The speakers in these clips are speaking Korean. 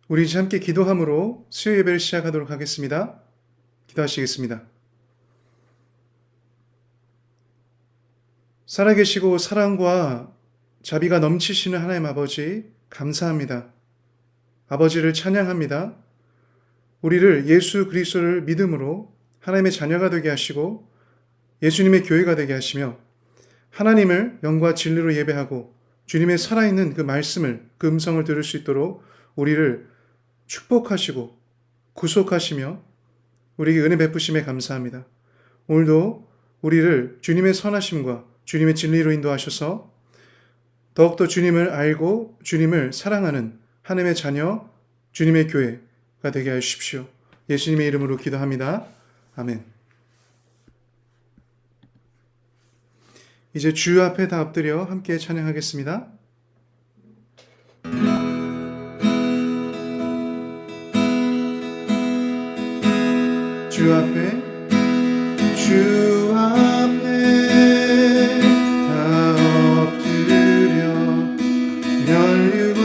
우리 이제 함께 기도함으로 수요 예배를 시작하도록 하겠습니다. 기도하시겠습니다. 살아계시고 사랑과 자비가 넘치시는 하나님 아버지, 감사합니다. 아버지를 찬양합니다. 우리를 예수 그리스도를 믿음으로 하나님의 자녀가 되게 하시고 예수님의 교회가 되게 하시며 하나님을 영과 진리로 예배하고 주님의 살아있는 그 말씀을, 그 음성을 들을 수 있도록 우리를 축복하시고 구속하시며 우리에게 은혜 베푸심에 감사합니다. 오늘도 우리를 주님의 선하심과 주님의 진리로 인도하셔서 더욱더 주님을 알고 주님을 사랑하는 하나님의 자녀, 주님의 교회가 되게 하여 주십시오. 예수님의 이름으로 기도합니다. 아멘. 이제 주 앞에 다 엎드려 함께 찬양하겠습니다. 주 앞에 다 엎드려 면류관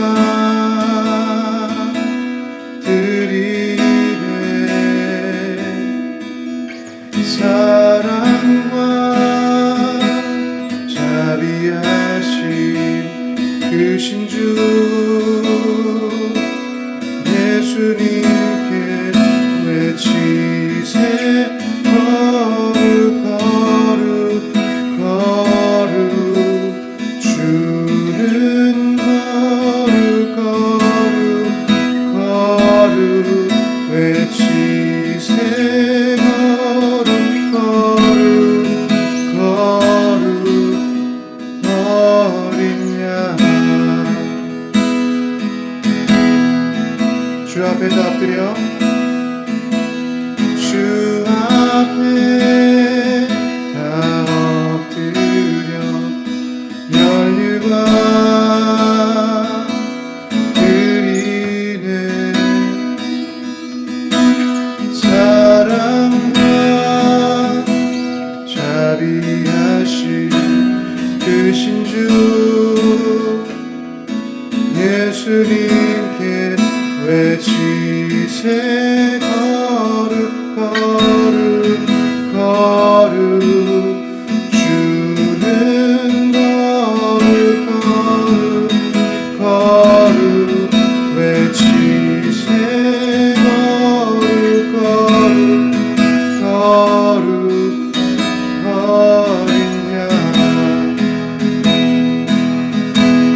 드리네. 사랑과 자비하심 크신 주 예수님께 외치세. 거룩 거룩 거룩 주는 거룩 거룩 거룩 외치세. 거룩 거룩 거룩 어린 양. 주 앞에 다 엎드려 주 앞에 다 엎드려 면류관 드리네. 사랑과 자비하심 크신 주 예수님께 외치세. 거룩 거룩 거룩 주는 거룩 거룩 거룩 외치세. 거룩 거룩 거룩 어린 양.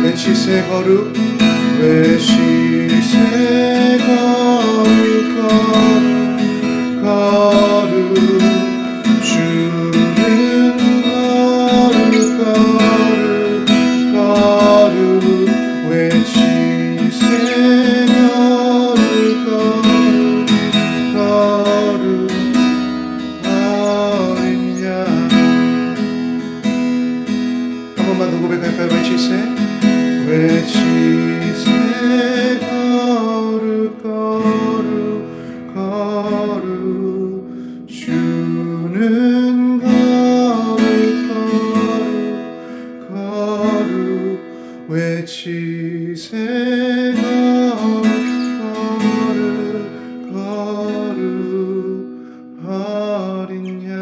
외치세. 거룩 외치세. 거룩 거룩 거룩 주는 거룩 거룩 거룩 외치세. 거룩 거룩 거룩 어린 양. 한 번만 더 고백할까요? 외치세. 외치세. 거룩 거룩 거룩 주는 거룩 거룩 거룩 외치세. 거룩 거룩 어린 양.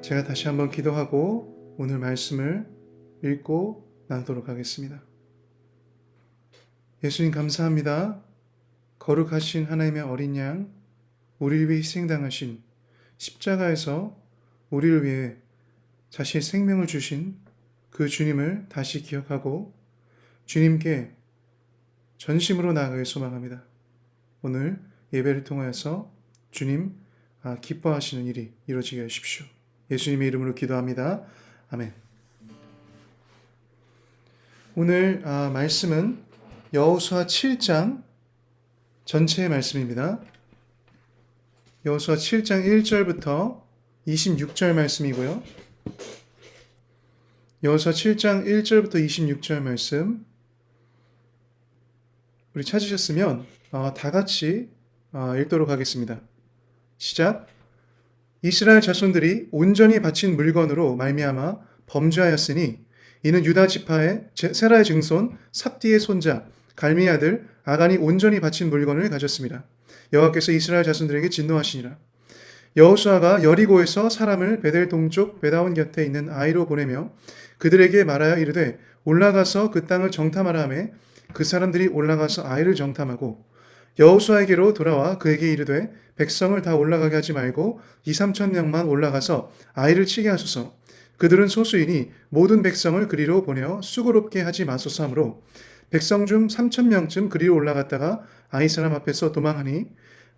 제가 다시 한번 기도하고 오늘 말씀을 읽고 나누도록 하겠습니다. 예수님 감사합니다. 거룩하신 하나님의 어린 양, 우리를 위해 희생당하신 십자가에서 우리를 위해 자신의 생명을 주신 그 주님을 다시 기억하고 주님께 전심으로 나아가길 소망합니다. 오늘 예배를 통하여서 주님 기뻐하시는 일이 이루어지게 하십시오. 예수님의 이름으로 기도합니다. 아멘. 오늘 말씀은 여호수아 7장 전체의 말씀입니다. 여호수아 7장 1절부터 26절 말씀이고요. 여호수아 7장 1절부터 26절 말씀, 우리 찾으셨으면 다 같이 읽도록 하겠습니다. 시작. 이스라엘 자손들이 온전히 바친 물건으로 말미암아 범죄하였으니 이는 유다 지파의 세라의 증손 삽디의 손자 갈미 아들 아간이 온전히 바친 물건을 가졌습니다. 여호와께서 이스라엘 자손들에게 진노하시니라. 여호수아가 여리고에서 사람을 베델 동쪽 베다온 곁에 있는 아이로 보내며 그들에게 말하여 이르되 올라가서 그 땅을 정탐하라 하매 그 사람들이 올라가서 아이를 정탐하고 여호수아에게로 돌아와 그에게 이르되 백성을 다 올라가게 하지 말고 2-3천 명만 올라가서 아이를 치게 하소서. 그들은 소수이니 모든 백성을 그리로 보내어 수고롭게 하지 마소서 하므로 백성 중 3천 명쯤 그리로 올라갔다가 아이 사람 앞에서 도망하니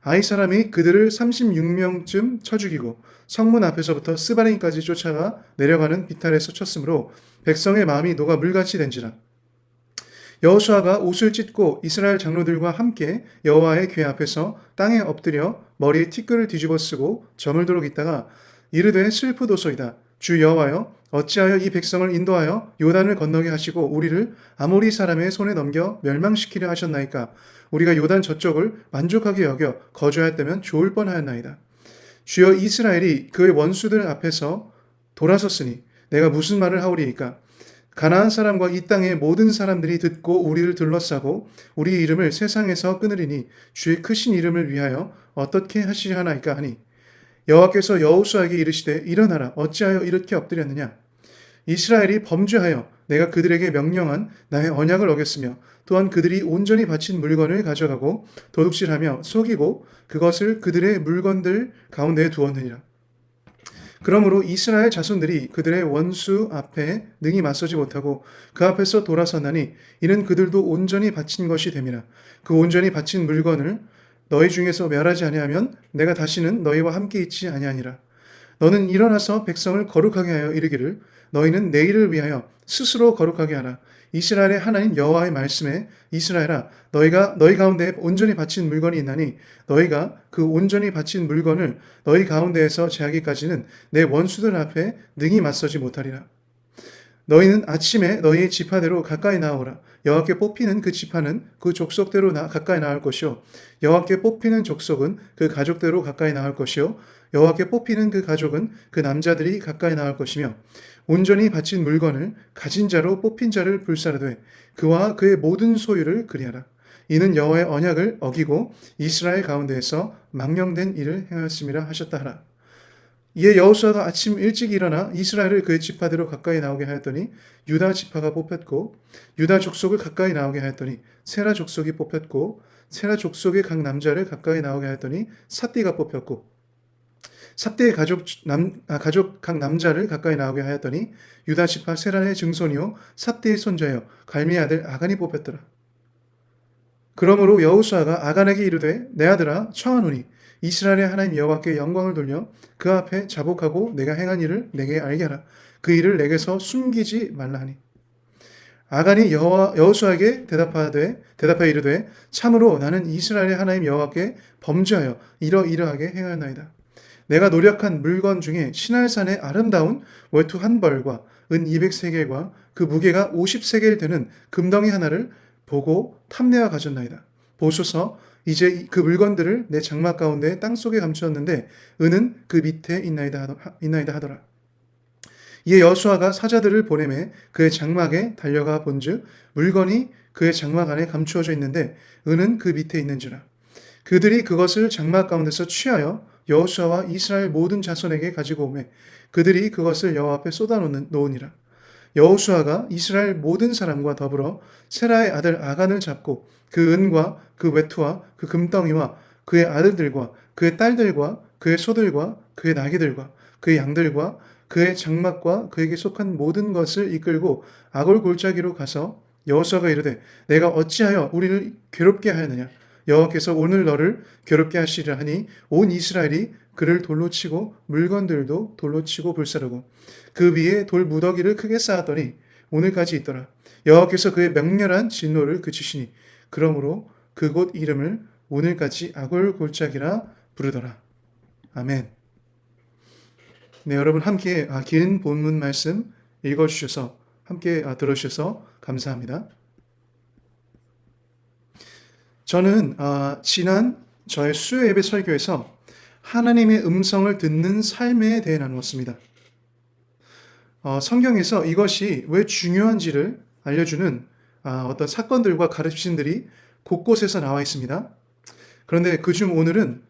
아이 사람이 그들을 36명쯤 쳐 죽이고 성문 앞에서부터 스바림까지 쫓아가 내려가는 비탈에서 쳤으므로 백성의 마음이 녹아 물같이 된지라. 여호수아가 옷을 찢고 이스라엘 장로들과 함께 여호와의 궤 앞에서 땅에 엎드려 머리에 티끌을 뒤집어 쓰고 저물도록 있다가 이르되 슬프도소이다. 주 여호와여 어찌하여 이 백성을 인도하여 요단을 건너게 하시고 우리를 아모리 사람의 손에 넘겨 멸망시키려 하셨나이까. 우리가 요단 저쪽을 만족하게 여겨 거주하였다면 좋을 뻔하였나이다. 주여 이스라엘이 그의 원수들 앞에서 돌아섰으니 내가 무슨 말을 하오리이까. 가나안 사람과 이 땅의 모든 사람들이 듣고 우리를 둘러싸고 우리 이름을 세상에서 끊으리니 주의 크신 이름을 위하여 어떻게 하시려 하나이까 하니 여호와께서 여호수아에게 이르시되 일어나라 어찌하여 이렇게 엎드렸느냐. 이스라엘이 범죄하여 내가 그들에게 명령한 나의 언약을 어겼으며 또한 그들이 온전히 바친 물건을 가져가고 도둑질하며 속이고 그것을 그들의 물건들 가운데에 두었느니라. 그러므로 이스라엘 자손들이 그들의 원수 앞에 능히 맞서지 못하고 그 앞에서 돌아섰나니 이는 그들도 온전히 바친 것이 됨이라. 그 온전히 바친 물건을 너희 중에서 멸하지 아니하면 내가 다시는 너희와 함께 있지 아니하니라. 너는 일어나서 백성을 거룩하게 하여 이르기를 너희는 내일을 위하여 스스로 거룩하게 하라. 이스라엘의 하나님 여호와의 말씀에 이스라엘아 너희가 너희 가운데 온전히 바친 물건이 있나니 너희가 그 온전히 바친 물건을 너희 가운데에서 제하기까지는 내 원수들 앞에 능히 맞서지 못하리라. 너희는 아침에 너희의 지파대로 가까이 나오라. 여호와께 뽑히는 그 지파는 그 족속대로 가까이 나올 것이요 여호와께 뽑히는 족속은 그 가족대로 가까이 나올 것이요 여호와께 뽑히는 그 가족은 그 남자들이 가까이 나올 것이며 온전히 바친 물건을 가진 자로 뽑힌 자를 불사르되 그와 그의 모든 소유를 그리하라. 이는 여호와의 언약을 어기고 이스라엘 가운데에서 망령된 일을 행하였음이라 하셨다 하라. 이에 여호수아가 아침 일찍 일어나 이스라엘을 그의 지파대로 가까이 나오게 하였더니 유다 지파가 뽑혔고 유다 족속을 가까이 나오게 하였더니 세라 족속이 뽑혔고 세라 족속의 각 남자를 가까이 나오게 하였더니 삽디가 뽑혔고 삽디의 가족 각 남자를 가까이 나오게 하였더니 유다 지파 세라의 증손이요 삽디의 손자여 갈미 아들 아간이 뽑혔더라. 그러므로 여호수아가 아간에게 이르되 내 아들아 청하노니 이스라엘의 하나님 여호와께 영광을 돌려 그 앞에 자복하고 내가 행한 일을 내게 알게 하라. 그 일을 내게서 숨기지 말라 하니 아간이 여호수아에게 대답하여 이르되 참으로 나는 이스라엘의 하나님 여호와께 범죄하여 이러이러하게 행하였나이다. 내가 노력한 물건 중에 시날산의 아름다운 외투 한 벌과 은 200세겔과 그 무게가 50세겔 되는 금덩이 하나를 보고 탐내어 가졌나이다. 보소서 이제 그 물건들을 내 장막 가운데 땅속에 감추었는데 은은 그 밑에 있나이다 하더라. 이에 여호수아가 사자들을 보내매 그의 장막에 달려가 본즉 물건이 그의 장막 안에 감추어져 있는데 은은 그 밑에 있는지라. 그들이 그것을 장막 가운데서 취하여 여호수아와 이스라엘 모든 자손에게 가지고 오매 그들이 그것을 여호와 앞에 쏟아 놓으니라. 여호수아가 이스라엘 모든 사람과 더불어 세라의 아들 아간을 잡고 그 은과 그 외투와 그 금덩이와 그의 아들들과 그의 딸들과 그의 소들과 그의 나귀들과 그의 양들과 그의 장막과 그에게 속한 모든 것을 이끌고 아골 골짜기로 가서 여호수아가 이르되 내가 어찌하여 우리를 괴롭게 하였느냐. 여호와께서 오늘 너를 괴롭게 하시리라 하니 온 이스라엘이 그를 돌로 치고 물건들도 돌로 치고 불사르고 그 위에 돌 무더기를 크게 쌓았더니 오늘까지 있더라. 여호와께서 그의 맹렬한 진노를 그치시니 그러므로 그곳 이름을 오늘까지 아골 골짜기라 부르더라. 아멘. 네, 여러분 함께 긴 본문 말씀 읽어주셔서 함께 들어주셔서 감사합니다. 저는 지난 저의 수요 예배 설교에서 하나님의 음성을 듣는 삶에 대해 나누었습니다. 성경에서 이것이 왜 중요한지를 알려주는 어떤 사건들과 가르침들이 곳곳에서 나와 있습니다. 그런데 그중 오늘은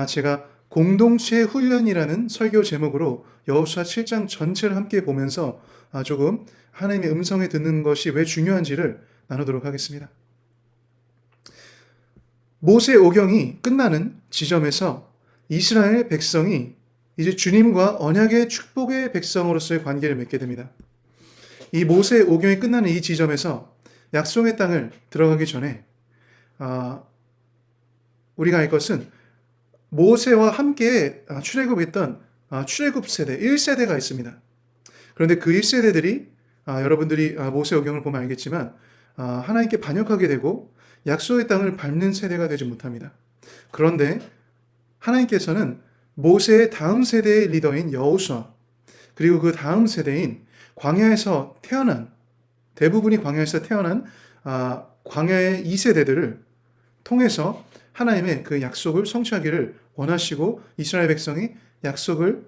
제가 공동체 훈련이라는 설교 제목으로 여호수아 7장 전체를 함께 보면서 조금 하나님의 음성에 듣는 것이 왜 중요한지를 나누도록 하겠습니다. 모세 오경이 끝나는 지점에서 이스라엘 백성이 이제 주님과 언약의 축복의 백성으로서의 관계를 맺게 됩니다. 이 모세 오경이 끝나는 이 지점에서 약속의 땅을 들어가기 전에 우리가 알 것은 모세와 함께 출애굽했던 출애굽 세대 1세대가 있습니다. 그런데 그 1세대들이 여러분들이 모세 오경을 보면 알겠지만 하나님께 반역하게 되고 약속의 땅을 밟는 세대가 되지 못합니다. 그런데 하나님께서는 모세의 다음 세대의 리더인 여호수아 그리고 그 다음 세대인 광야에서 태어난 대부분이 광야에서 태어난 광야의 2세대들을 통해서 하나님의 그 약속을 성취하기를 원하시고 이스라엘 백성이 약속을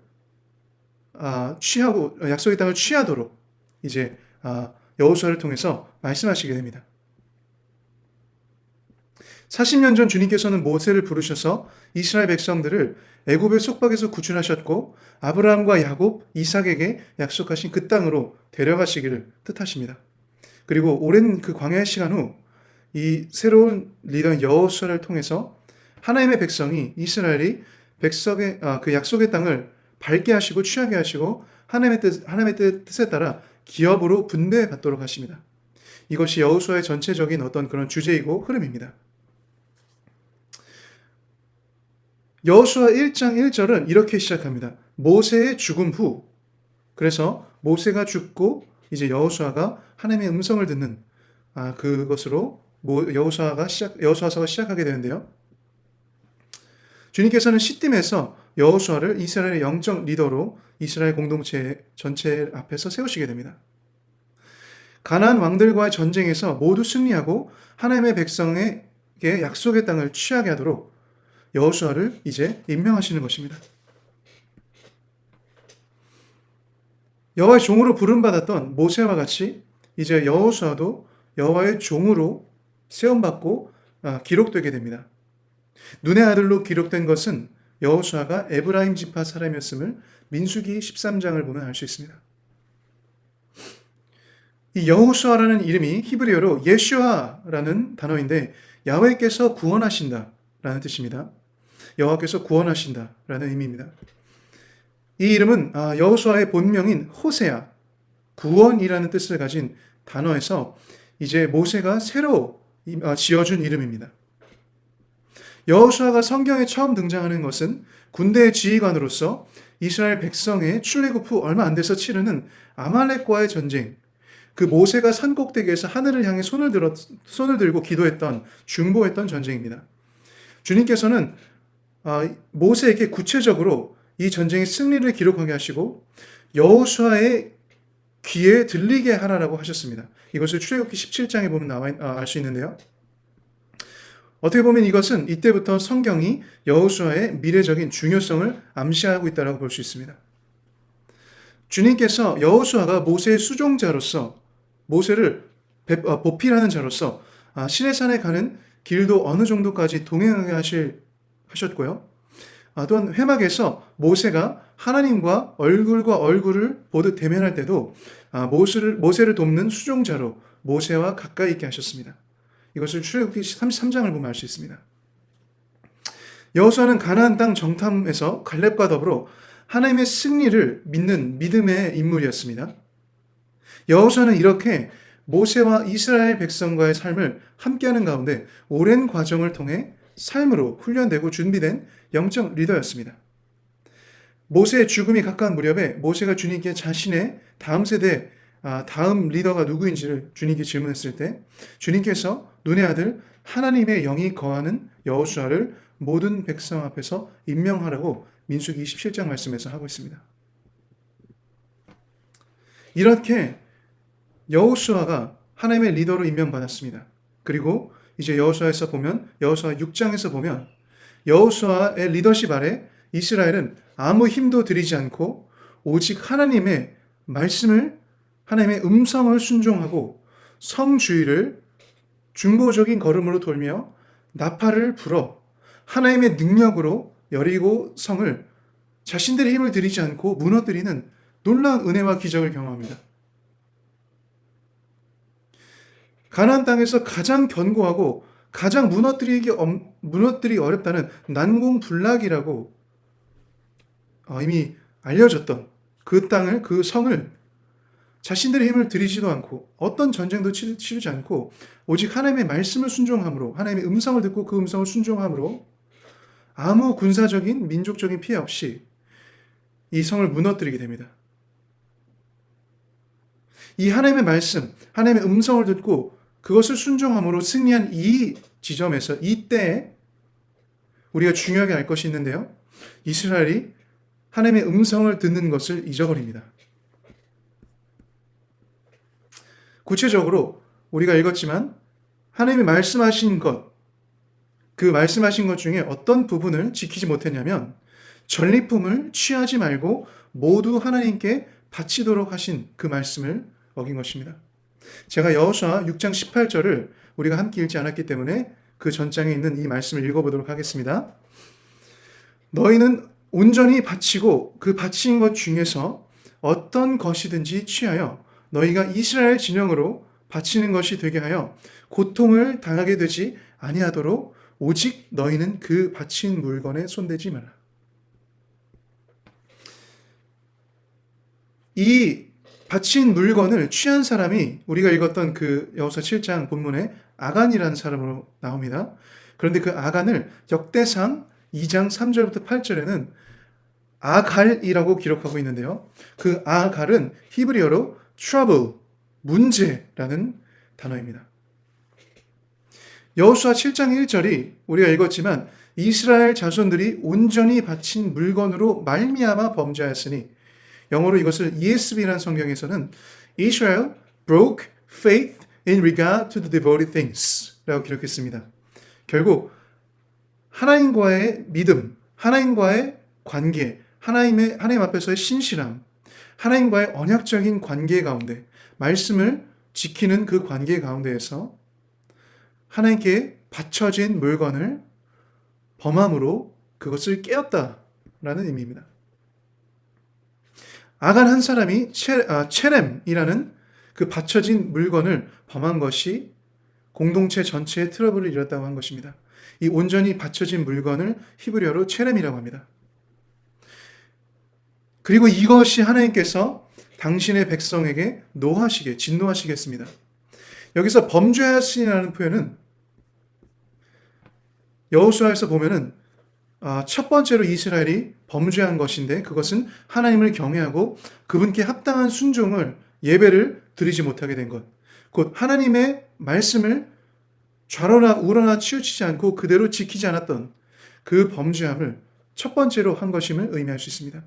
취하고 약속의 땅을 취하도록 이제 여호수아를 통해서 말씀하시게 됩니다. 40년 전 주님께서는 모세를 부르셔서 이스라엘 백성들을 애굽의 속박에서 구출하셨고 아브라함과 야곱, 이삭에게 약속하신 그 땅으로 데려가시기를 뜻하십니다. 그리고 오랜 그 광야의 시간 후 이 새로운 리더 여호수아를 통해서 하나님의 백성이 이스라엘이 백성의 그 약속의 땅을 밟게 하시고 취하게 하시고 하나님의 뜻에 따라 기업으로 분배받도록 하십니다. 이것이 여호수아의 전체적인 어떤 그런 주제이고 흐름입니다. 여호수아 1장 1절은 이렇게 시작합니다. 모세의 죽음 후, 그래서 모세가 죽고 이제 여호수아가 하나님의 음성을 듣는 그것으로 여호수아서가 시작하게 되는데요. 주님께서는 시딤에서 여호수아를 이스라엘의 영적 리더로 이스라엘 공동체 전체 앞에서 세우시게 됩니다. 가나안 왕들과의 전쟁에서 모두 승리하고 하나님의 백성에게 약속의 땅을 취하게 하도록 여호수아를 이제 임명하시는 것입니다. 여호와의 종으로 부름받았던 모세와 같이 이제 여호수아도 여호와의 종으로 세움받고 기록되게 됩니다. 눈의 아들로 기록된 것은 여호수아가 에브라임 지파 사람이었음을 민수기 13장을 보면 알 수 있습니다. 이 여호수아라는 이름이 히브리어로 예슈아라는 단어인데 야훼께서 구원하신다라는 뜻입니다. 여호와께서 구원하신다라는 의미입니다. 이 이름은 여호수아의 본명인 호세아, 구원이라는 뜻을 가진 단어에서 이제 모세가 새로 지어준 이름입니다. 여호수아가 성경에 처음 등장하는 것은 군대의 지휘관으로서 이스라엘 백성의 출애굽 후 얼마 안 돼서 치르는 아말렉과의 전쟁, 그 모세가 산 꼭대기에서 하늘을 향해 손을 들고 기도했던 중보했던 전쟁입니다. 주님께서는 모세에게 구체적으로 이 전쟁의 승리를 기록하게 하시고 여호수아의 귀에 들리게 하라라고 하셨습니다. 이것을 출애굽기 17장에 보면 알 수 있는데요. 어떻게 보면 이것은 이때부터 성경이 여호수아의 미래적인 중요성을 암시하고 있다고 볼 수 있습니다. 주님께서 여호수아가 모세의 수종자로서 모세를 보필하는 자로서 시내산에 가는 길도 어느 정도까지 동행하게 하셨고요. 또한 회막에서 모세가 하나님과 얼굴과 얼굴을 보듯 대면할 때도 모세를 돕는 수종자로 모세와 가까이 있게 하셨습니다. 이것을 출애굽기 33장을 보면 알 수 있습니다. 여호수아는 가나안 땅 정탐에서 갈렙과 더불어 하나님의 승리를 믿는 믿음의 인물이었습니다. 여호수아는 이렇게 모세와 이스라엘 백성과의 삶을 함께하는 가운데 오랜 과정을 통해 삶으로 훈련되고 준비된 영적 리더였습니다. 모세의 죽음이 가까운 무렵에 모세가 주님께 자신의 다음 세대 다음 리더가 누구인지를 주님께 질문했을 때 주님께서 눈의 아들 하나님의 영이 거하는 여호수아를 모든 백성 앞에서 임명하라고 민수기 27장 말씀에서 하고 있습니다. 이렇게 여호수아가 하나님의 리더로 임명받았습니다. 그리고 이제 여호수아에서 보면, 여호수아 6장에서 보면 여호수아의 리더십 아래 이스라엘은 아무 힘도 들이지 않고 오직 하나님의 말씀을, 하나님의 음성을 순종하고 성주의를 중보적인 걸음으로 돌며 나팔을 불어 하나님의 능력으로 여리고 성을 자신들의 힘을 들이지 않고 무너뜨리는 놀라운 은혜와 기적을 경험합니다. 가나안 땅에서 가장 견고하고 가장 무너뜨리기 어렵다는 난공불락이라고 이미 알려졌던 그 땅을, 그 성을 자신들의 힘을 들이지도 않고 어떤 전쟁도 치르지 않고 오직 하나님의 말씀을 순종함으로, 하나님의 음성을 듣고 그 음성을 순종함으로 아무 군사적인 민족적인 피해 없이 이 성을 무너뜨리게 됩니다. 이 하나님의 말씀, 하나님의 음성을 듣고 그것을 순종함으로 승리한 이 지점에서, 이 때에 우리가 중요하게 알 것이 있는데요. 이스라엘이 하나님의 음성을 듣는 것을 잊어버립니다. 구체적으로 우리가 읽었지만 하나님이 말씀하신 것, 그 말씀하신 것 중에 어떤 부분을 지키지 못했냐면 전리품을 취하지 말고 모두 하나님께 바치도록 하신 그 말씀을 어긴 것입니다. 제가 여호수아 6장 18절을 우리가 함께 읽지 않았기 때문에 그 전장에 있는 이 말씀을 읽어보도록 하겠습니다. 너희는 온전히 바치고 그 바친 것 중에서 어떤 것이든지 취하여 너희가 이스라엘 진영으로 바치는 것이 되게 하여 고통을 당하게 되지 아니하도록 오직 너희는 그 바친 물건에 손대지 마라. 이 바친 물건을 취한 사람이 우리가 읽었던 그 여호수아 7장 본문에 아간이라는 사람으로 나옵니다. 그런데 그 아간을 역대상 2장 3절부터 8절에는 아갈이라고 기록하고 있는데요. 그 아갈은 히브리어로 trouble, 문제라는 단어입니다. 여호수아 7장 1절이 우리가 읽었지만 이스라엘 자손들이 온전히 바친 물건으로 말미암아 범죄하였으니, 영어로 이것을 ESV라는 성경에서는 Israel broke faith in regard to the devoted things 라고 기록했습니다. 결국 하나님과의 믿음, 하나님과의 관계, 하나님 앞에서의 신실함, 하나님과의 언약적인 관계 가운데, 말씀을 지키는 그 관계 가운데에서 하나님께 바쳐진 물건을 범함으로 그것을 깨었다라는 의미입니다. 아간 한 사람이 체렘이라는 그 바쳐진 물건을 범한 것이 공동체 전체에 트러블을 일었다고 한 것입니다. 이 온전히 바쳐진 물건을 히브리어로 체렘이라고 합니다. 그리고 이것이 하나님께서 당신의 백성에게 진노하시겠습니다. 여기서 범죄하시라는 표현은 여호수아에서 보면은 첫 번째로 이스라엘이 범죄한 것인데, 그것은 하나님을 경외하고 그분께 합당한 순종을, 예배를 드리지 못하게 된 것, 곧 하나님의 말씀을 좌로나 우로나 치우치지 않고 그대로 지키지 않았던 그 범죄함을 첫 번째로 한 것임을 의미할 수 있습니다.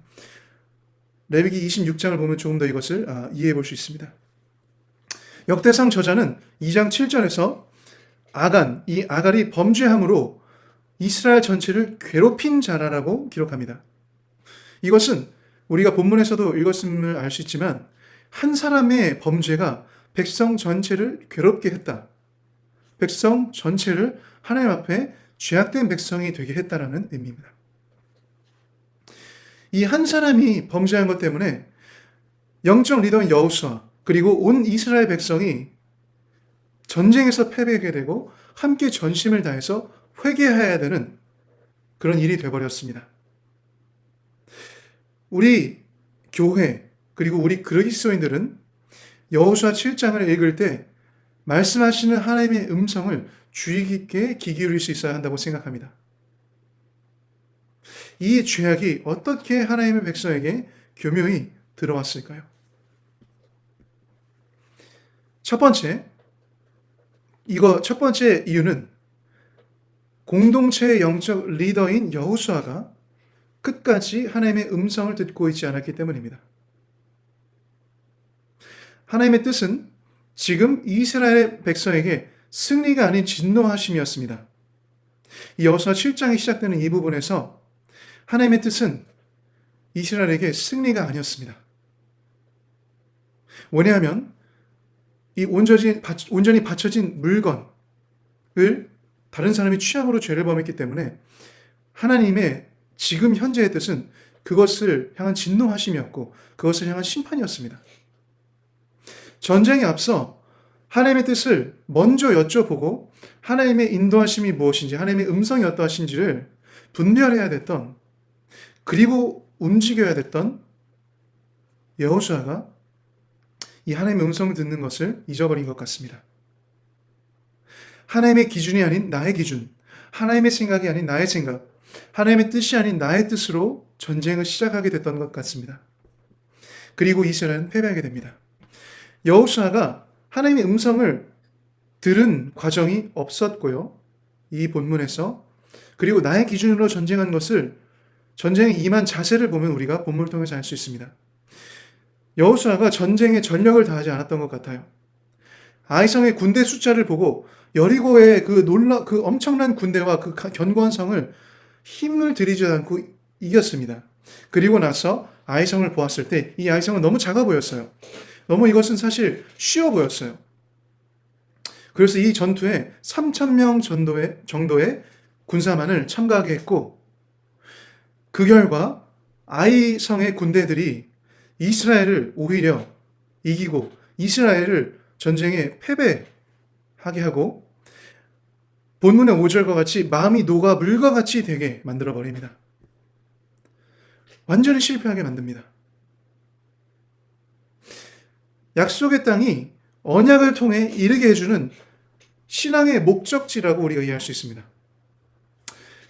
레위기 26장을 보면 조금 더 이것을 이해해 볼 수 있습니다. 역대상 저자는 2장 7절에서 이 아갈이 범죄함으로 이스라엘 전체를 괴롭힌 자라라고 기록합니다. 이것은 우리가 본문에서도 읽었음을 알 수 있지만 한 사람의 범죄가 백성 전체를 괴롭게 했다. 백성 전체를 하나님 앞에 죄악된 백성이 되게 했다라는 의미입니다. 이 한 사람이 범죄한 것 때문에 영적 리더인 여호수아 그리고 온 이스라엘 백성이 전쟁에서 패배하게 되고 함께 전심을 다해서 회개해야 되는 그런 일이 되어버렸습니다. 우리 교회 그리고 우리 그리스도인들은 여호수아 7장을 읽을 때 말씀하시는 하나님의 음성을 주의 깊게 귀 기울일 수 있어야 한다고 생각합니다. 이 죄악이 어떻게 하나님의 백성에게 교묘히 들어왔을까요? 첫 번째 이유는 공동체의 영적 리더인 여호수아가 끝까지 하나님의 음성을 듣고 있지 않았기 때문입니다. 하나님의 뜻은 지금 이스라엘 백성에게 승리가 아닌 진노하심이었습니다. 이 여호수아 7장이 시작되는 이 부분에서 하나님의 뜻은 이스라엘에게 승리가 아니었습니다. 왜냐하면 이 온전히 바쳐진 물건을 다른 사람이 취함으로 죄를 범했기 때문에 하나님의 지금 현재의 뜻은 그것을 향한 진노하심이었고 그것을 향한 심판이었습니다. 전쟁에 앞서 하나님의 뜻을 먼저 여쭤보고 하나님의 인도하심이 무엇인지, 하나님의 음성이 어떠하신지를 분별해야 됐던, 그리고 움직여야 됐던 여호수아가 이 하나님의 음성을 듣는 것을 잊어버린 것 같습니다. 하나님의 기준이 아닌 나의 기준, 하나님의 생각이 아닌 나의 생각, 하나님의 뜻이 아닌 나의 뜻으로 전쟁을 시작하게 됐던 것 같습니다. 그리고 이스라엘은 패배하게 됩니다. 여호수아가 하나님의 음성을 들은 과정이 없었고요. 이 본문에서. 그리고 나의 기준으로 전쟁한 것을, 전쟁에 임한 자세를 보면 우리가 본문을 통해서 알 수 있습니다. 여호수아가 전쟁에 전력을 다하지 않았던 것 같아요. 아이성의 군대 숫자를 보고 여리고의 그 엄청난 군대와 그 견고한 성을 힘을 들이지 않고 이겼습니다. 그리고 나서 아이성을 보았을 때 이 아이성은 너무 작아 보였어요. 너무 이것은 사실 쉬워 보였어요. 그래서 이 전투에 3,000명 정도의 군사만을 참가하게 했고, 그 결과 아이성의 군대들이 이스라엘을 오히려 이기고 이스라엘을 전쟁에 패배하게 하고 본문의 5절과 같이 마음이 녹아 물과 같이 되게 만들어버립니다. 완전히 실패하게 만듭니다. 약속의 땅이 언약을 통해 이르게 해주는 신앙의 목적지라고 우리가 이해할 수 있습니다.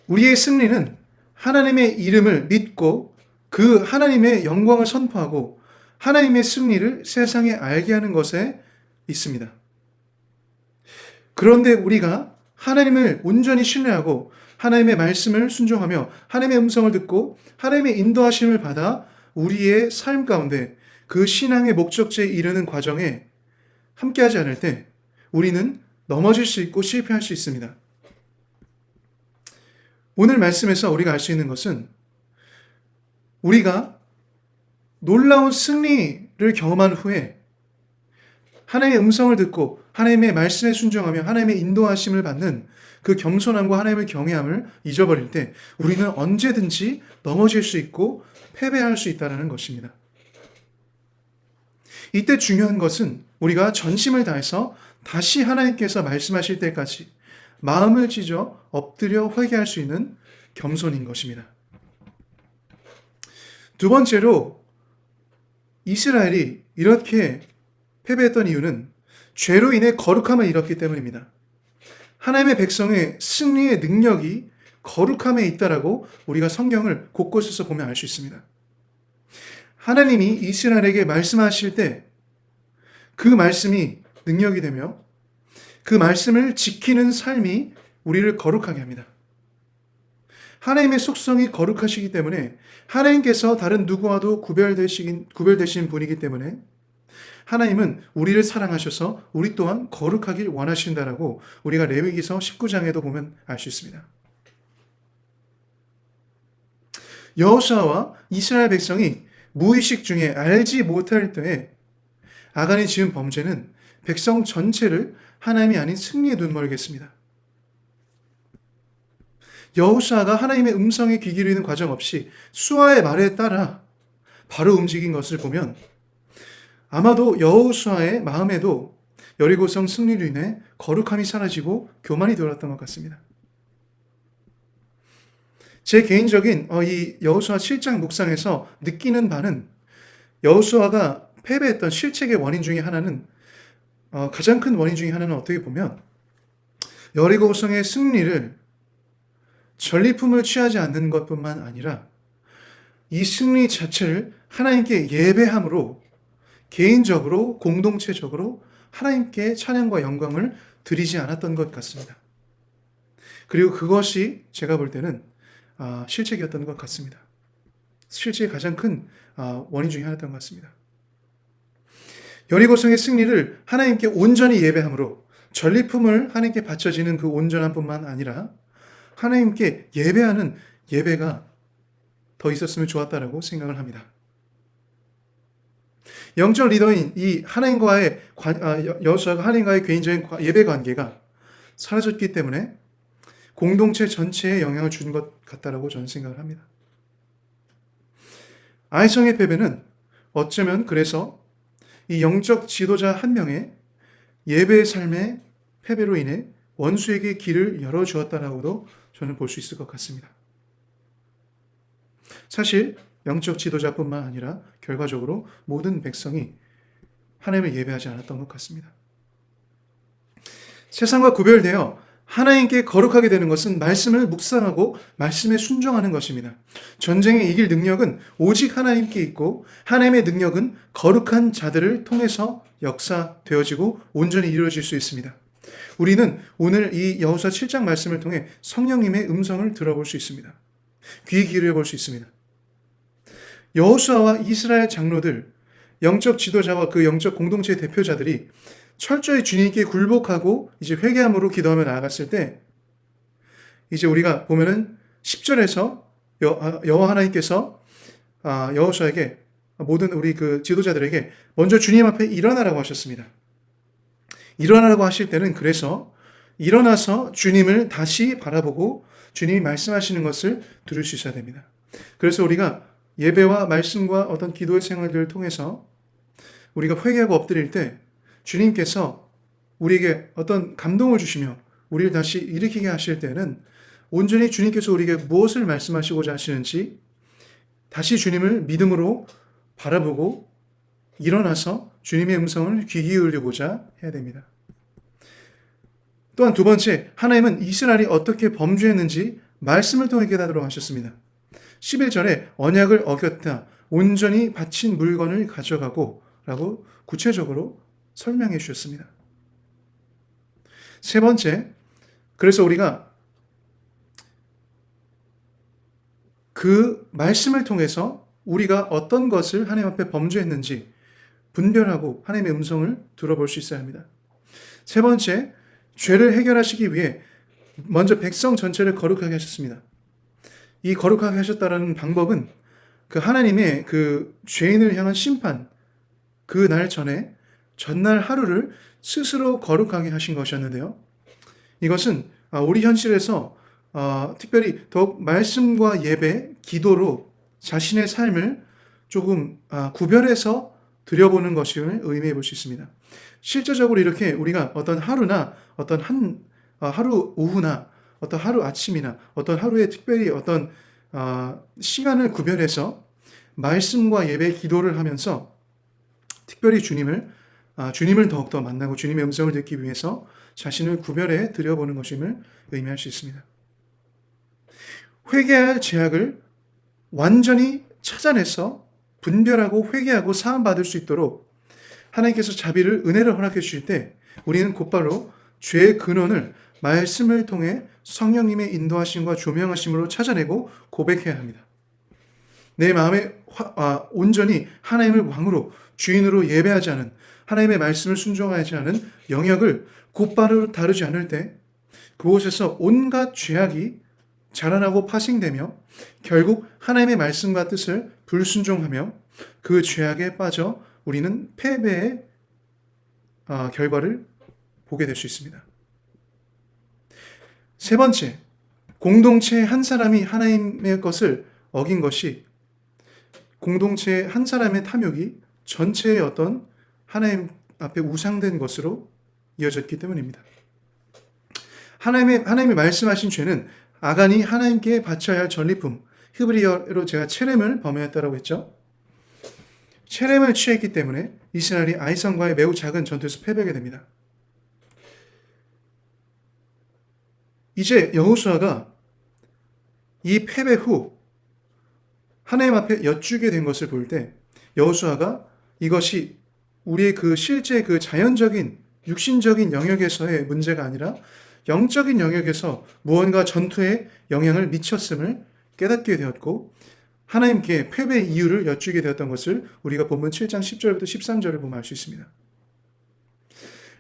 우리의 승리는 하나님의 이름을 믿고 그 하나님의 영광을 선포하고 하나님의 승리를 세상에 알게 하는 것에 있습니다. 그런데 우리가 하나님을 온전히 신뢰하고 하나님의 말씀을 순종하며 하나님의 음성을 듣고 하나님의 인도하심을 받아 우리의 삶 가운데 그 신앙의 목적지에 이르는 과정에 함께하지 않을 때 우리는 넘어질 수 있고 실패할 수 있습니다. 오늘 말씀에서 우리가 알 수 있는 것은 우리가 놀라운 승리를 경험한 후에 하나님의 음성을 듣고 하나님의 말씀에 순종하며 하나님의 인도하심을 받는 그 겸손함과 하나님을 경외함을 잊어버릴 때 우리는 언제든지 넘어질 수 있고 패배할 수 있다는 것입니다. 이때 중요한 것은 우리가 전심을 다해서 다시 하나님께서 말씀하실 때까지 마음을 찢어 엎드려 회개할 수 있는 겸손인 것입니다. 두 번째로 이스라엘이 이렇게 패배했던 이유는 죄로 인해 거룩함을 잃었기 때문입니다. 하나님의 백성의 승리의 능력이 거룩함에 있다라고 우리가 성경을 곳곳에서 보면 알 수 있습니다. 하나님이 이스라엘에게 말씀하실 때 그 말씀이 능력이 되며 그 말씀을 지키는 삶이 우리를 거룩하게 합니다. 하나님의 속성이 거룩하시기 때문에 하나님께서 다른 누구와도 구별되신 분이기 때문에 하나님은 우리를 사랑하셔서 우리 또한 거룩하길 원하신다라고 우리가 레위기서 19장에도 보면 알 수 있습니다. 여호수아와 이스라엘 백성이 무의식 중에 알지 못할 때에 아간이 지은 범죄는 백성 전체를 하나님이 아닌 승리에 눈멀게 했습니다. 여호수아가 하나님의 음성에 귀 기울이는 과정 없이 수아의 말에 따라 바로 움직인 것을 보면 아마도 여호수아의 마음에도 여리고성 승리로 인해 거룩함이 사라지고 교만이 들어왔던 것 같습니다. 제 개인적인 이 여호수아 7장 묵상에서 느끼는 바는 여호수아가 패배했던 실책의 원인 중에 하나는 가장 큰 원인 중에 하나는 어떻게 보면 여리고성의 승리를 전리품을 취하지 않는 것뿐만 아니라 이 승리 자체를 하나님께 예배함으로 개인적으로 공동체적으로 하나님께 찬양과 영광을 드리지 않았던 것 같습니다. 그리고 그것이 제가 볼 때는 실책이었던 것 같습니다. 실책의 가장 큰 원인 중에 하나였던 것 같습니다. 여리고성의 승리를 하나님께 온전히 예배함으로 전리품을 하나님께 바쳐지는 그 온전한 뿐만 아니라 하나님께 예배하는 예배가 더 있었으면 좋았다라고 생각을 합니다. 영적 리더인 이 하나님과의 여호수아가 하나님과의 개인적인 예배 관계가 사라졌기 때문에 공동체 전체에 영향을 준 것 같다라고 저는 생각을 합니다. 아이성의 패배는 어쩌면 그래서 이 영적 지도자 한 명의 예배의 삶의 패배로 인해 원수에게 길을 열어주었다라고도 저는 볼 수 있을 것 같습니다. 사실 영적 지도자뿐만 아니라 결과적으로 모든 백성이 하나님을 예배하지 않았던 것 같습니다. 세상과 구별되어 하나님께 거룩하게 되는 것은 말씀을 묵상하고 말씀에 순종하는 것입니다. 전쟁에 이길 능력은 오직 하나님께 있고 하나님의 능력은 거룩한 자들을 통해서 역사되어지고 온전히 이루어질 수 있습니다. 우리는 오늘 이 여호수아 7장 말씀을 통해 성령님의 음성을 들어볼 수 있습니다. 귀 기울여 볼 수 있습니다. 여호수아와 이스라엘 장로들, 영적 지도자와 그 영적 공동체의 대표자들이 철저히 주님께 굴복하고 이제 회개함으로 기도하며 나아갔을 때 이제 우리가 보면은 10절에서 여호와 하나님께서 여호수아에게 모든 우리 그 지도자들에게 먼저 주님 앞에 일어나라고 하셨습니다. 일어나라고 하실 때는 그래서 일어나서 주님을 다시 바라보고 주님이 말씀하시는 것을 들을 수 있어야 됩니다. 그래서 우리가 예배와 말씀과 어떤 기도의 생활들을 통해서 우리가 회개하고 엎드릴 때 주님께서 우리에게 어떤 감동을 주시며 우리를 다시 일으키게 하실 때는 온전히 주님께서 우리에게 무엇을 말씀하시고자 하시는지 다시 주님을 믿음으로 바라보고 일어나서 주님의 음성을 귀 기울이고자 해야 됩니다. 또한 두 번째, 하나님은 이스라엘이 어떻게 범죄했는지 말씀을 통해 깨닫도록 하셨습니다. 11절에 언약을 어겼다, 온전히 바친 물건을 가져가고 라고 구체적으로 설명해 주셨습니다. 세 번째, 그래서 우리가 그 말씀을 통해서 우리가 어떤 것을 하나님 앞에 범죄했는지 분별하고 하나님의 음성을 들어볼 수 있어야 합니다. 세 번째, 죄를 해결하시기 위해 먼저 백성 전체를 거룩하게 하셨습니다. 이 거룩하게 하셨다는 방법은 그 하나님의 그 죄인을 향한 심판, 그 날 전날 하루를 스스로 거룩하게 하신 것이었는데요. 이것은 우리 현실에서 특별히 더욱 말씀과 예배, 기도로 자신의 삶을 조금 구별해서 드려보는 것을 의미해 볼 수 있습니다. 실제적으로 이렇게 우리가 어떤 하루나 어떤 하루 오후나 어떤 하루 아침이나 어떤 하루에 특별히 어떤 시간을 구별해서 말씀과 예배, 기도를 하면서 특별히 주님을 더욱더 만나고 주님의 음성을 듣기 위해서 자신을 구별해 드려보는 것임을 의미할 수 있습니다. 회개할 죄악을 완전히 찾아내서 분별하고 회개하고 사함받을 수 있도록 하나님께서 자비를, 은혜를 허락해 주실 때 우리는 곧바로 죄의 근원을 말씀을 통해 성령님의 인도하심과 조명하심으로 찾아내고 고백해야 합니다. 내 마음에 온전히 하나님을 왕으로 주인으로 예배하지 않은, 하나님의 말씀을 순종하지 않은 영역을 곧바로 다루지 않을 때 그곳에서 온갖 죄악이 자라나고 파생되며 결국 하나님의 말씀과 뜻을 불순종하며 그 죄악에 빠져 우리는 패배의 결과를 보게 될 수 있습니다. 세 번째, 공동체 한 사람이 하나님의 것을 어긴 것이 공동체 한 사람의 탐욕이 전체의 어떤 하나님 앞에 우상된 것으로 이어졌기 때문입니다. 하나님이 말씀하신 죄는 아간이 하나님께 바쳐야 할 전리품, 히브리어로 제가 체렘을 범하였다라고 했죠. 체렘을 취했기 때문에 이스라엘이 아이성과의 매우 작은 전투에서 패배하게 됩니다. 이제 여호수아가 이 패배 후 하나님 앞에 여쭈게 된 것을 볼 때 여호수아가 이것이 우리의 그 실제 그 자연적인 육신적인 영역에서의 문제가 아니라 영적인 영역에서 무언가 전투에 영향을 미쳤음을 깨닫게 되었고 하나님께 패배의 이유를 여쭈게 되었던 것을 우리가 본문 7장 10절부터 13절을 보면 알 수 있습니다.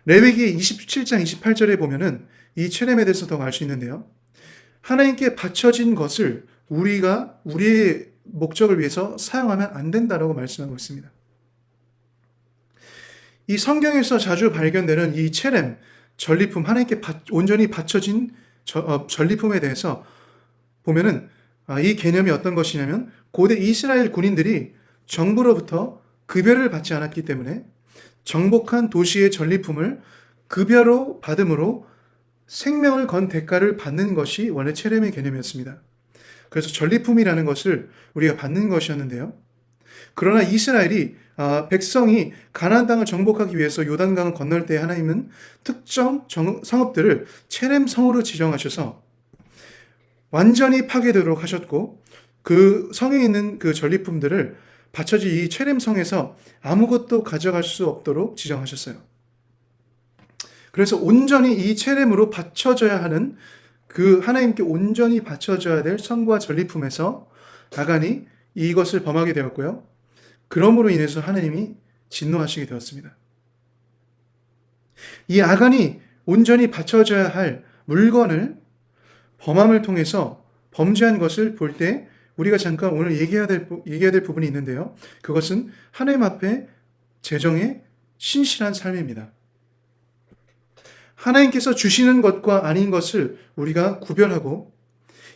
레위기 27장 28절에 보면은 이 체렘에 대해서 더 알 수 있는데요. 하나님께 바쳐진 것을 우리가 우리의 목적을 위해서 사용하면 안 된다라고 말씀하고 있습니다. 이 성경에서 자주 발견되는 이 체렘, 전리품, 하나님께 온전히 바쳐진 전리품에 대해서 보면은 이 개념이 어떤 것이냐면 고대 이스라엘 군인들이 정부로부터 급여를 받지 않았기 때문에 정복한 도시의 전리품을 급여로 받음으로 생명을 건 대가를 받는 것이 원래 체렘의 개념이었습니다. 그래서 전리품이라는 것을 우리가 받는 것이었는데요. 그러나 이스라엘이 백성이 가나안 땅을 정복하기 위해서 요단강을 건널 때 하나님은 특정 성읍들을 체렘 성으로 지정하셔서 완전히 파괴되도록 하셨고 그 성에 있는 그 전리품들을 바쳐진 이 체렘 성에서 아무것도 가져갈 수 없도록 지정하셨어요. 그래서 온전히 이 체렘으로 바쳐져야 하는 그 하나님께 온전히 바쳐져야 될 성과 전리품에서 아간이 이것을 범하게 되었고요. 그러므로 인해서 하나님이 진노하시게 되었습니다. 이 아간이 온전히 바쳐져야 할 물건을 범함을 통해서 범죄한 것을 볼 때 우리가 잠깐 오늘 얘기해야 될 부분이 있는데요. 그것은 하나님 앞에 재정의 신실한 삶입니다. 하나님께서 주시는 것과 아닌 것을 우리가 구별하고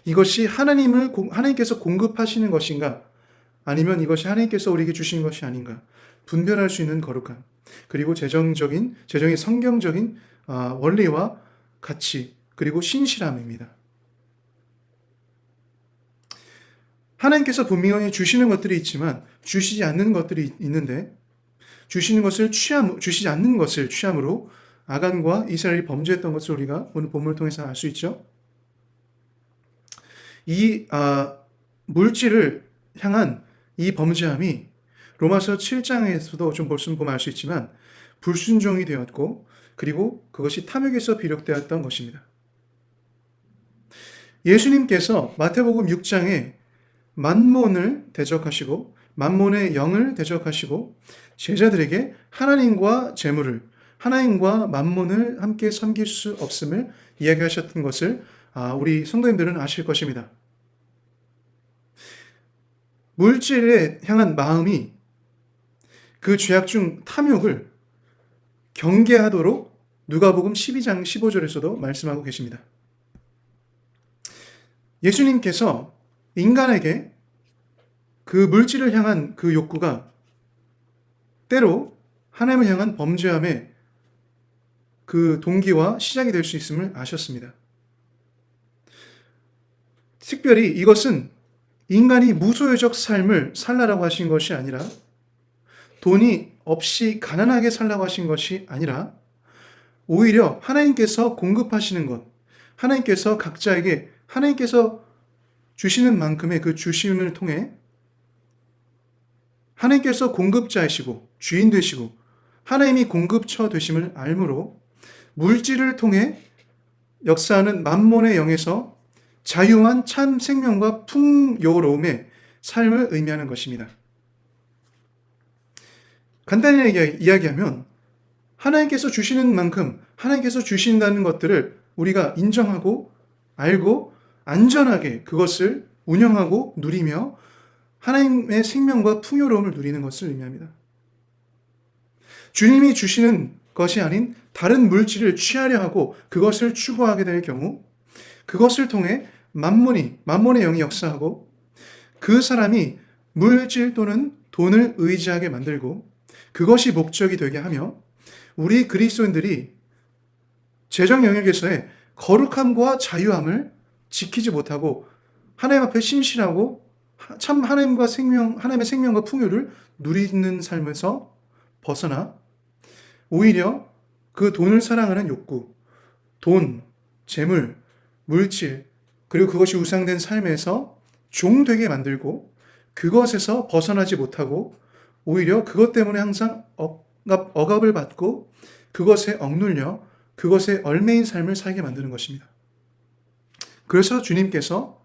이것이 하나님께서 공급하시는 것인가 아니면 이것이 하나님께서 우리에게 주신 것이 아닌가 분별할 수 있는 거룩함, 그리고 재정의 성경적인 원리와 가치, 그리고 신실함입니다. 하나님께서 분명히 주시는 것들이 있지만 주시지 않는 것들이 있는데 주시지 않는 것을 취함으로 아간과 이스라엘이 범죄했던 것을 우리가 오늘 본문을 통해서 알 수 있죠. 이 물질을 향한 이 범죄함이 로마서 7장에서도 좀 보면 알 수 있지만 불순종이 되었고 그리고 그것이 탐욕에서 비롯되었던 것입니다. 예수님께서 마태복음 6장에 만몬을 대적하시고 만몬의 영을 대적하시고 제자들에게 하나님과 재물을, 하나님과 만몬을 함께 섬길 수 없음을 이야기하셨던 것을 우리 성도님들은 아실 것입니다. 물질에 향한 마음이 그 죄악 중 탐욕을 경계하도록 누가복음 12장 15절에서도 말씀하고 계십니다. 예수님께서 인간에게 그 물질을 향한 그 욕구가 때로 하나님을 향한 범죄함의 그 동기와 시작이 될 수 있음을 아셨습니다. 특별히 이것은 인간이 무소유적 삶을 살라라고 하신 것이 아니라 돈이 없이 가난하게 살라고 하신 것이 아니라 오히려 하나님께서 공급하시는 것, 하나님께서 각자에게 하나님께서 주시는 만큼의 그 주심을 통해 하나님께서 공급자이시고 주인 되시고 하나님이 공급처 되심을 알므로 물질을 통해 역사하는 만몬의 영에서 자유한 참 생명과 풍요로움의 삶을 의미하는 것입니다. 간단히 이야기하면 하나님께서 주시는 만큼 하나님께서 주신다는 것들을 우리가 인정하고 알고 안전하게 그것을 운영하고 누리며 하나님의 생명과 풍요로움을 누리는 것을 의미합니다. 주님이 주시는 것이 아닌 다른 물질을 취하려 하고 그것을 추구하게 될 경우 그것을 통해 만몬의 영이 역사하고 그 사람이 물질 또는 돈을 의지하게 만들고 그것이 목적이 되게 하며 우리 그리스도인들이 재정 영역에서의 거룩함과 자유함을 지키지 못하고 하나님 앞에 신실하고 참 하나님의 생명과 풍요를 누리는 삶에서 벗어나 오히려 그 돈을 사랑하는 욕구, 돈, 재물, 물질, 그리고 그것이 우상된 삶에서 종되게 만들고 그것에서 벗어나지 못하고 오히려 그것 때문에 항상 억압을 받고 그것에 억눌려 그것에 얽매인 삶을 살게 만드는 것입니다. 그래서 주님께서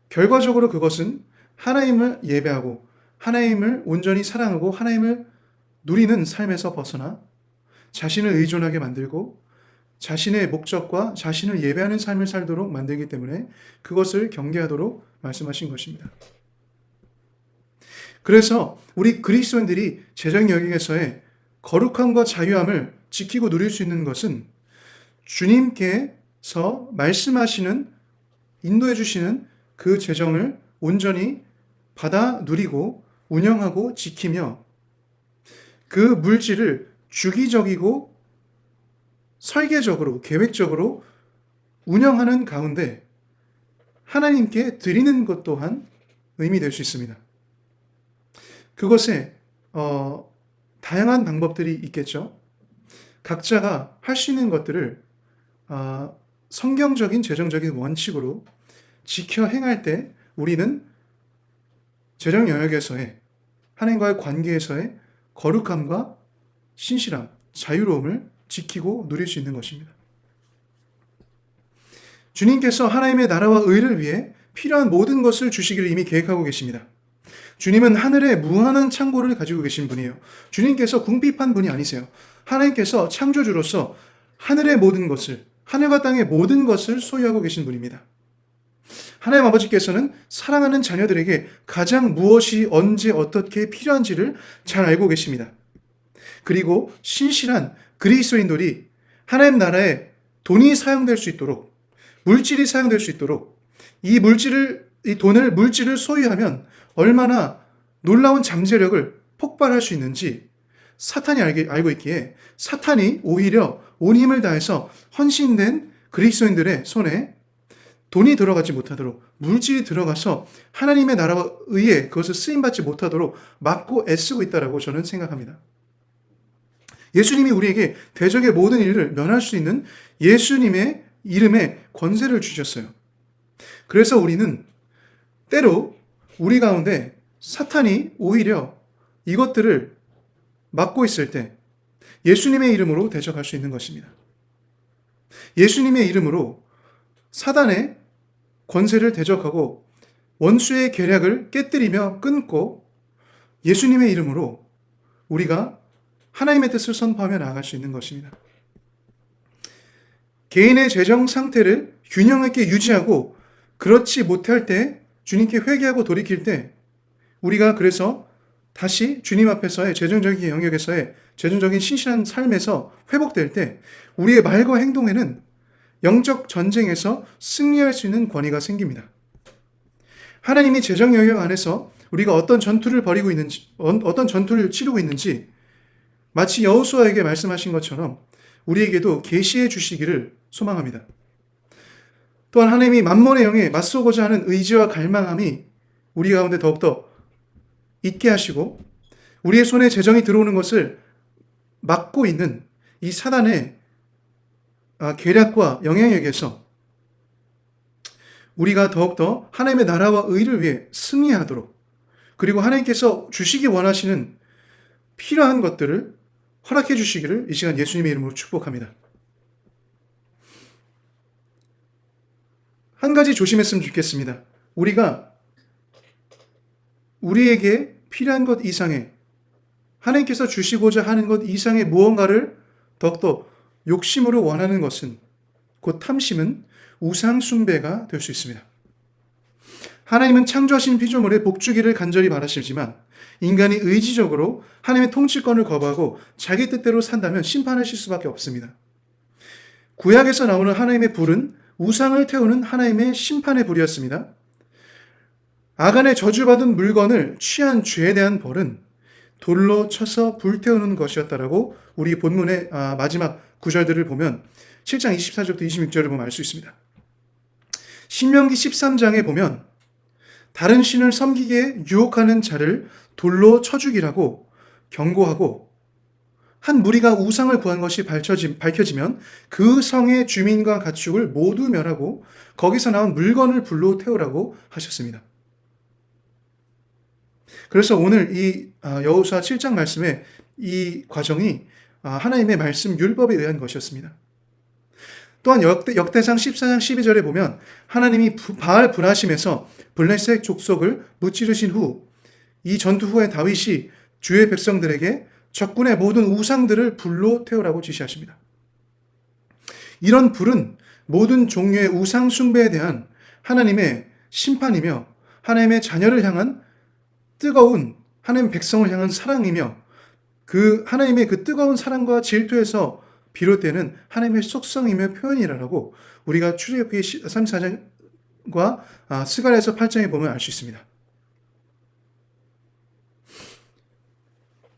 결과적으로 그것은 하나님을 예배하고 하나님을 온전히 사랑하고 하나님을 누리는 삶에서 벗어나 자신을 의존하게 만들고 자신의 목적과 자신을 예배하는 삶을 살도록 만들기 때문에 그것을 경계하도록 말씀하신 것입니다. 그래서 우리 그리스도인들이 재정 영역에서의 거룩함과 자유함을 지키고 누릴 수 있는 것은 주님께서 말씀하시는, 인도해 주시는 그 재정을 온전히 받아 누리고 운영하고 지키며 그 물질을 주기적이고 설계적으로, 계획적으로 운영하는 가운데 하나님께 드리는 것 또한 의미될 수 있습니다. 그것에 다양한 방법들이 있겠죠. 각자가 할 수 있는 것들을 성경적인 재정적인 원칙으로 지켜 행할 때 우리는 재정 영역에서의 하나님과의 관계에서의 거룩함과 신실함, 자유로움을 지키고 누릴 수 있는 것입니다. 주님께서 하나님의 나라와 의를 위해 필요한 모든 것을 주시기를 이미 계획하고 계십니다. 주님은 하늘에 무한한 창고를 가지고 계신 분이에요. 주님께서 궁핍한 분이 아니세요. 하나님께서 창조주로서 하늘의 모든 것을, 하늘과 땅의 모든 것을 소유하고 계신 분입니다. 하나님 아버지께서는 사랑하는 자녀들에게 가장 무엇이 언제 어떻게 필요한지를 잘 알고 계십니다. 그리고 신실한 그리스도인들이 하나님 나라에 돈이 사용될 수 있도록, 물질이 사용될 수 있도록 이 물질을 소유하면 얼마나 놀라운 잠재력을 폭발할 수 있는지 사탄이 알고 있기에 사탄이 오히려 온 힘을 다해서 헌신된 그리스도인들의 손에 돈이 들어가지 못하도록, 물질이 들어가서 하나님의 나라와 의에 그것을 쓰임받지 못하도록 막고 애쓰고 있다고 저는 생각합니다. 예수님이 우리에게 대적의 모든 일을 면할 수 있는 예수님의 이름에 권세를 주셨어요. 그래서 우리는 때로 우리 가운데 사탄이 오히려 이것들을 막고 있을 때 예수님의 이름으로 대적할 수 있는 것입니다. 예수님의 이름으로 사단의 권세를 대적하고 원수의 계략을 깨뜨리며 끊고 예수님의 이름으로 우리가 하나님의 뜻을 선포하며 나아갈 수 있는 것입니다. 개인의 재정 상태를 균형 있게 유지하고 그렇지 못할 때 주님께 회개하고 돌이킬 때 우리가 그래서 다시 주님 앞에서의 재정적인 영역에서의 재정적인 신실한 삶에서 회복될 때 우리의 말과 행동에는 영적 전쟁에서 승리할 수 있는 권위가 생깁니다. 하나님이 재정 영역 안에서 우리가 어떤 전투를 벌이고 있는지, 어떤 전투를 치르고 있는지 마치 여호수아에게 말씀하신 것처럼 우리에게도 계시해 주시기를 소망합니다. 또한 하나님이 만몬의 영에 맞서고자 하는 의지와 갈망함이 우리 가운데 더욱더 있게 하시고 우리의 손에 재정이 들어오는 것을 막고 있는 이 사단의 계략과 영향력에서 우리가 더욱더 하나님의 나라와 의를 위해 승리하도록, 그리고 하나님께서 주시기 원하시는 필요한 것들을 허락해 주시기를 이 시간 예수님의 이름으로 축복합니다. 한 가지 조심했으면 좋겠습니다. 우리가 우리에게 필요한 것 이상의, 하나님께서 주시고자 하는 것 이상의 무언가를 더욱더 욕심으로 원하는 것은, 곧 탐심은 우상 숭배가 될 수 있습니다. 하나님은 창조하신 피조물의 복주기를 간절히 바라시지만 인간이 의지적으로 하나님의 통치권을 거부하고 자기 뜻대로 산다면 심판하실 수밖에 없습니다. 구약에서 나오는 하나님의 불은 우상을 태우는 하나님의 심판의 불이었습니다. 아간의 저주받은 물건을 취한 죄에 대한 벌은 돌로 쳐서 불태우는 것이었다라고 우리 본문의 마지막 구절들을 보면 7장 24절부터 26절을 보면 알 수 있습니다. 신명기 13장에 보면 다른 신을 섬기게 유혹하는 자를 돌로 쳐 죽이라고 경고하고 한 무리가 우상을 구한 것이 밝혀지면 그 성의 주민과 가축을 모두 멸하고 거기서 나온 물건을 불로 태우라고 하셨습니다. 그래서 오늘 이 여호수아 7장 말씀의 이 과정이 하나님의 말씀 율법에 의한 것이었습니다. 또한 역대상 14장 12절에 보면 하나님이 바알 브라심에서 블레셋 족속을 무찌르신 후 이 전투 후에 다윗이 주의 백성들에게 적군의 모든 우상들을 불로 태우라고 지시하십니다. 이런 불은 모든 종류의 우상 숭배에 대한 하나님의 심판이며 하나님의 자녀를 향한 뜨거운 하나님 백성을 향한 사랑이며 그 하나님의 그 뜨거운 사랑과 질투에서 비롯되는 하나님의 속성이며 표현이라고 우리가 출애굽기 34장과 스가랴서 8장에 보면 알 수 있습니다.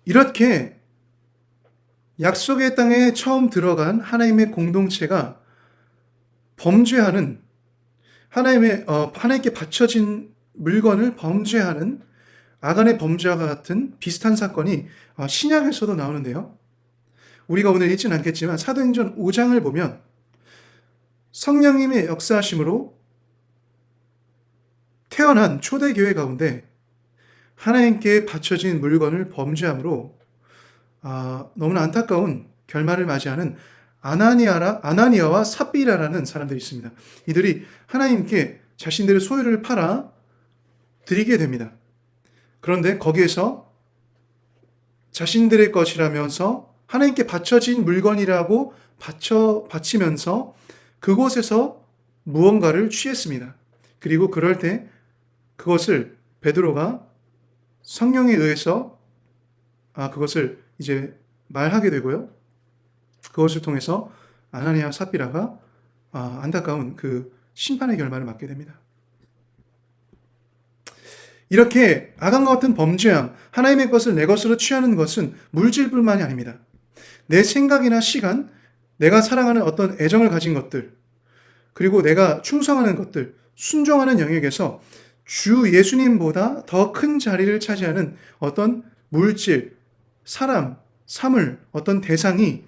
이렇게 약속의 땅에 처음 들어간 하나님의 공동체가 범죄하는 하나님께 바쳐진 물건을 범죄하는 아간의 범죄와 같은 비슷한 사건이 신약에서도 나오는데요. 우리가 오늘 읽지는 않겠지만 사도행전 5장을 보면 성령님의 역사하심으로 태어난 초대교회 가운데 하나님께 바쳐진 물건을 범죄함으로 너무나 안타까운 결말을 맞이하는 아나니아와 삽비라라는 사람들이 있습니다. 이들이 하나님께 자신들의 소유를 팔아 드리게 됩니다. 그런데 거기에서 자신들의 것이라면서 하나님께 바쳐진 물건이라고 바치면서 그곳에서 무언가를 취했습니다. 그리고 그럴 때 그것을 베드로가 성령에 의해서 그것을 이제 말하게 되고요. 그것을 통해서 아나니아 삽비라가 안타까운 그 심판의 결말을 맞게 됩니다. 이렇게 아간과 같은 범죄함, 하나님의 것을 내 것으로 취하는 것은 물질뿐만이 아닙니다. 내 생각이나 시간, 내가 사랑하는 어떤 애정을 가진 것들, 그리고 내가 충성하는 것들, 순종하는 영역에서 주 예수님보다 더 큰 자리를 차지하는 어떤 물질, 사람, 사물, 어떤 대상이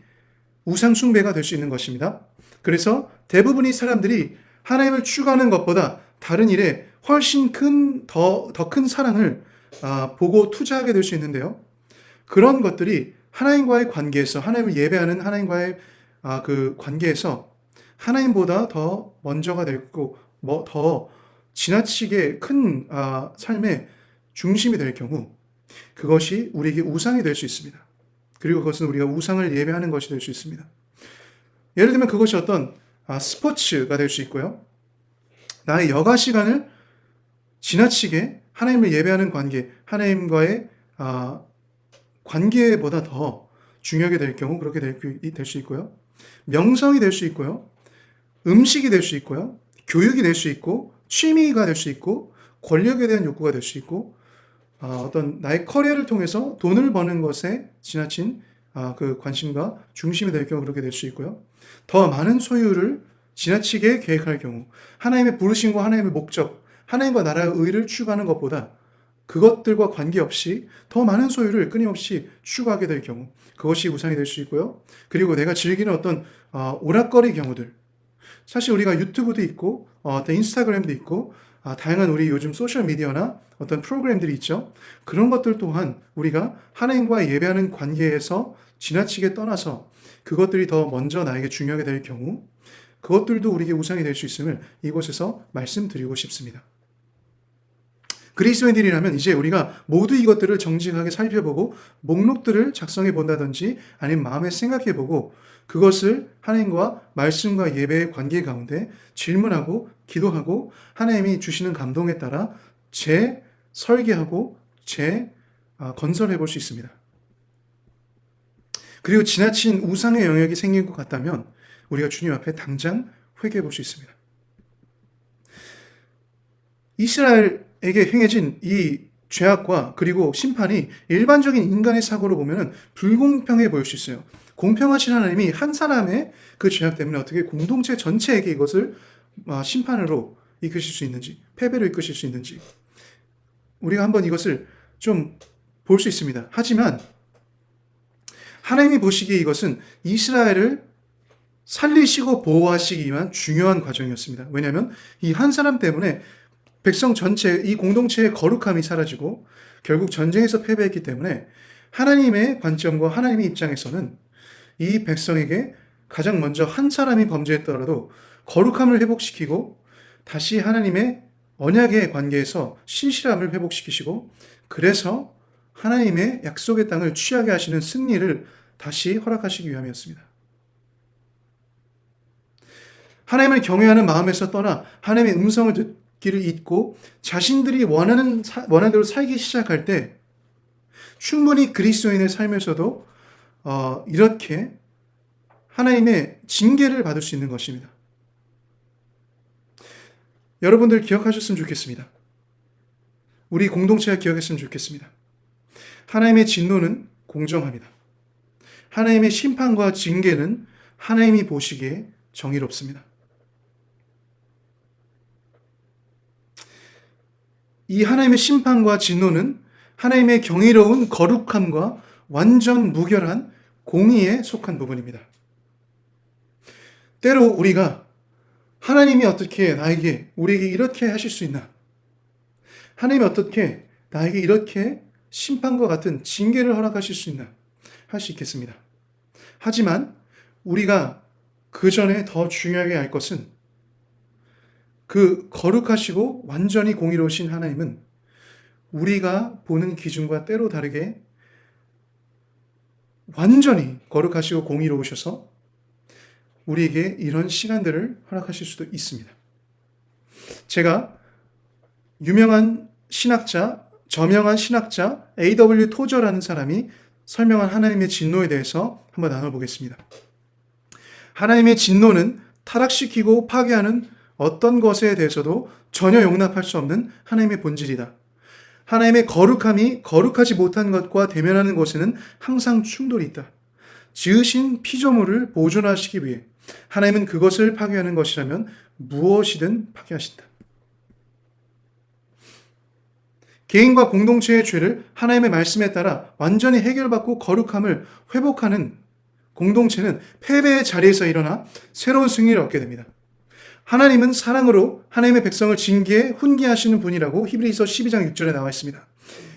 우상 숭배가 될 수 있는 것입니다. 그래서 대부분의 사람들이 하나님을 추구하는 것보다 다른 일에 훨씬 더 큰 사랑을 보고 투자하게 될 수 있는데요. 그런 것들이 하나님과의 관계에서, 하나님을 예배하는 하나님과의 그 관계에서 하나님보다 더 먼저가 되고 더 지나치게 큰 삶의 중심이 될 경우 그것이 우리에게 우상이 될 수 있습니다. 그리고 그것은 우리가 우상을 예배하는 것이 될 수 있습니다. 예를 들면 그것이 어떤 스포츠가 될 수 있고요. 나의 여가 시간을 지나치게 하나님을 예배하는 관계, 하나님과의 관계보다 더 중요하게 될 경우 그렇게 될 수 있고요. 명성이 될 수 있고요. 음식이 될 수 있고요. 교육이 될 수 있고 취미가 될 수 있고 권력에 대한 욕구가 될 수 있고 어떤 나의 커리어를 통해서 돈을 버는 것에 지나친 그 관심과 중심이 될 경우 그렇게 될 수 있고요. 더 많은 소유를 지나치게 계획할 경우 하나님의 부르심과 하나님의 목적, 하나님과 나라의 의를 추구하는 것보다 그것들과 관계없이 더 많은 소유를 끊임없이 추구하게 될 경우 그것이 우상이 될 수 있고요. 그리고 내가 즐기는 어떤 오락거리 경우들, 사실 우리가 유튜브도 있고 어떤 인스타그램도 있고 다양한 우리 요즘 소셜미디어나 어떤 프로그램들이 있죠. 그런 것들 또한 우리가 하나님과 예배하는 관계에서 지나치게 떠나서 그것들이 더 먼저 나에게 중요하게 될 경우 그것들도 우리에게 우상이 될 수 있음을 이곳에서 말씀드리고 싶습니다. 그리스도인들이라면 이제 우리가 모두 이것들을 정직하게 살펴보고 목록들을 작성해 본다든지 아니면 마음에 생각해 보고 그것을 하나님과 말씀과 예배의 관계 가운데 질문하고 기도하고 하나님이 주시는 감동에 따라 재설계하고 건설해 볼 수 있습니다. 그리고 지나친 우상의 영역이 생긴 것 같다면 우리가 주님 앞에 당장 회개해 볼 수 있습니다. 이스라엘에게 행해진 이 죄악과 그리고 심판이 일반적인 인간의 사고로 보면 불공평해 보일 수 있어요. 공평하신 하나님이 한 사람의 그 죄악 때문에 어떻게 공동체 전체에게 이것을 심판으로 이끄실 수 있는지, 패배로 이끄실 수 있는지 우리가 한번 이것을 좀 볼 수 있습니다. 하지만 하나님이 보시기에 이것은 이스라엘을 살리시고 보호하시기 위한 중요한 과정이었습니다. 왜냐하면 이 한 사람 때문에 백성 전체, 이 공동체의 거룩함이 사라지고 결국 전쟁에서 패배했기 때문에 하나님의 관점과 하나님의 입장에서는 이 백성에게 가장 먼저 한 사람이 범죄했더라도 거룩함을 회복시키고 다시 하나님의 언약의 관계에서 신실함을 회복시키시고 그래서 하나님의 약속의 땅을 취하게 하시는 승리를 다시 허락하시기 위함이었습니다. 하나님을 경외하는 마음에서 떠나 하나님의 음성을 듣기를 잊고 자신들이 원하는 대로 살기 시작할 때 충분히 그리스도인의 삶에서도 이렇게 하나님의 징계를 받을 수 있는 것입니다. 여러분들 기억하셨으면 좋겠습니다. 우리 공동체가 기억했으면 좋겠습니다. 하나님의 진노는 공정합니다. 하나님의 심판과 징계는 하나님이 보시기에 정의롭습니다. 이 하나님의 심판과 진노는 하나님의 경이로운 거룩함과 완전 무결한 공의에 속한 부분입니다. 때로 우리가 하나님이 어떻게 우리에게 이렇게 하실 수 있나? 하나님이 어떻게 나에게 이렇게 심판과 같은 징계를 허락하실 수 있나? 할 수 있겠습니다. 하지만 우리가 그 전에 더 중요하게 알 것은 그 거룩하시고 완전히 공의로우신 하나님은 우리가 보는 기준과 때로 다르게 완전히 거룩하시고 공의로우셔서 우리에게 이런 시간들을 허락하실 수도 있습니다. 제가 저명한 신학자 A.W. 토저라는 사람이 설명한 하나님의 진노에 대해서 한번 나눠보겠습니다. 하나님의 진노는 타락시키고 파괴하는 어떤 것에 대해서도 전혀 용납할 수 없는 하나님의 본질이다. 하나님의 거룩함이 거룩하지 못한 것과 대면하는 것에는 항상 충돌이 있다. 지으신 피조물을 보존하시기 위해 하나님은 그것을 파괴하는 것이라면 무엇이든 파괴하신다. 개인과 공동체의 죄를 하나님의 말씀에 따라 완전히 해결받고 거룩함을 회복하는 공동체는 패배의 자리에서 일어나 새로운 승리를 얻게 됩니다. 하나님은 사랑으로 하나님의 백성을 징계에 훈계하시는 분이라고 히브리서 12장 6절에 나와 있습니다.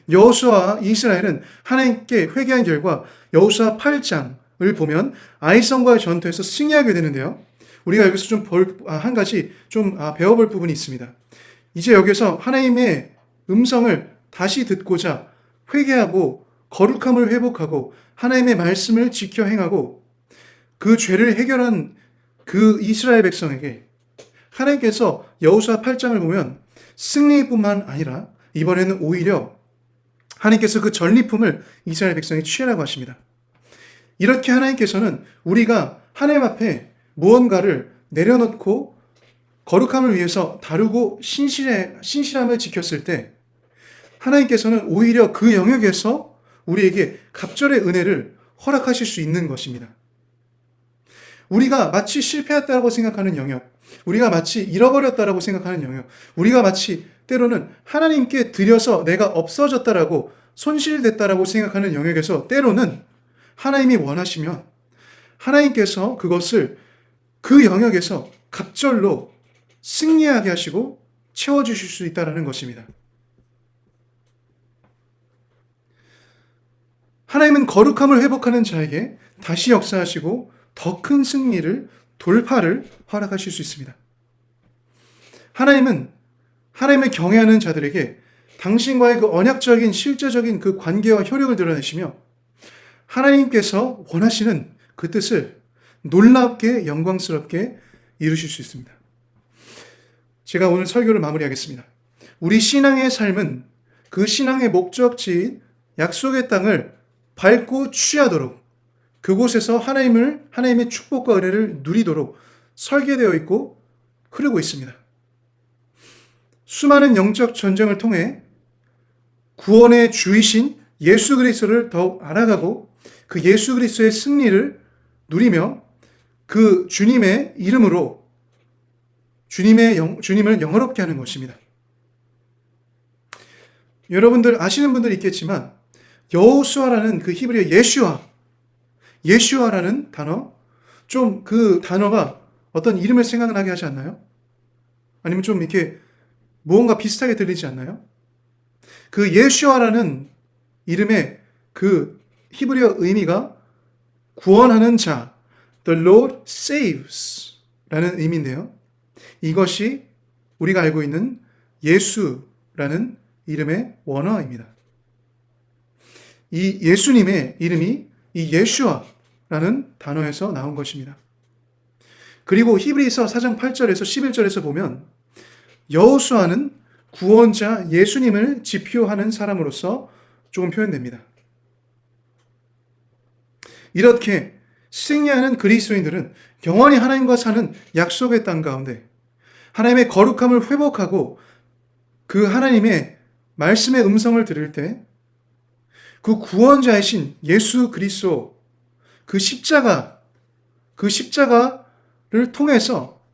여호수아와 이스라엘은 하나님께 회개한 결과 여호수아 8장을 보면 아이성과의 전투에서 승리하게 되는데요. 우리가 여기서 한 가지 배워볼 부분이 있습니다. 이제 여기서 하나님의 음성을 다시 듣고자 회개하고 거룩함을 회복하고 하나님의 말씀을 지켜 행하고 그 죄를 해결한 그 이스라엘 백성에게 하나님께서 여호수아 8장을 보면 승리뿐만 아니라 이번에는 오히려 하나님께서 그 전리품을 이스라엘 백성이 취하라고 하십니다. 이렇게 하나님께서는 우리가 하나님 앞에 무언가를 내려놓고 거룩함을 위해서 다루고 신실함을 지켰을 때 하나님께서는 오히려 그 영역에서 우리에게 갑절의 은혜를 허락하실 수 있는 것입니다. 우리가 마치 실패했다고 생각하는 영역, 우리가 마치 잃어버렸다라고 생각하는 영역, 우리가 마치 때로는 하나님께 드려서 내가 없어졌다라고 손실됐다라고 생각하는 영역에서 때로는 하나님이 원하시면 하나님께서 그것을 그 영역에서 갑절로 승리하게 하시고 채워주실 수 있다는 것입니다. 하나님은 거룩함을 회복하는 자에게 다시 역사하시고 더 큰 승리를, 돌파를 허락하실 수 있습니다. 하나님은 하나님을 경외하는 자들에게 당신과의 그 언약적인 실제적인 그 관계와 효력을 드러내시며 하나님께서 원하시는 그 뜻을 놀랍게 영광스럽게 이루실 수 있습니다. 제가 오늘 설교를 마무리하겠습니다. 우리 신앙의 삶은 그 신앙의 목적지인 약속의 땅을 밟고 취하도록 그곳에서 하나님의 축복과 은혜를 누리도록 설계되어 있고 흐르고 있습니다. 수많은 영적 전쟁을 통해 구원의 주이신 예수 그리스도를 더욱 알아가고 그 예수 그리스도의 승리를 누리며 그 주님의 이름으로 주님을 영화롭게 하는 것입니다. 여러분들 아시는 분들 있겠지만 여호수아라는 그 히브리어 예슈아라는 단어, 좀 그 단어가 어떤 이름을 생각나게 하지 않나요? 아니면 좀 이렇게 무언가 비슷하게 들리지 않나요? 그 예슈아라는 이름의 그 히브리어 의미가 구원하는 자, The Lord saves 라는 의미인데요. 이것이 우리가 알고 있는 예수라는 이름의 원어입니다. 이 예수님의 이름이 이 예슈아라는 단어에서 나온 것입니다. 그리고 히브리서 4장 8절에서 11절에서 보면 여호수아는 구원자 예수님을 지표하는 사람으로서 조금 표현됩니다. 이렇게 승리하는 그리스도인들은 영원히 하나님과 사는 약속의 땅 가운데 하나님의 거룩함을 회복하고 그 하나님의 말씀의 음성을 들을 때 그 구원자이신 예수 그리스도 그 십자가를 통해서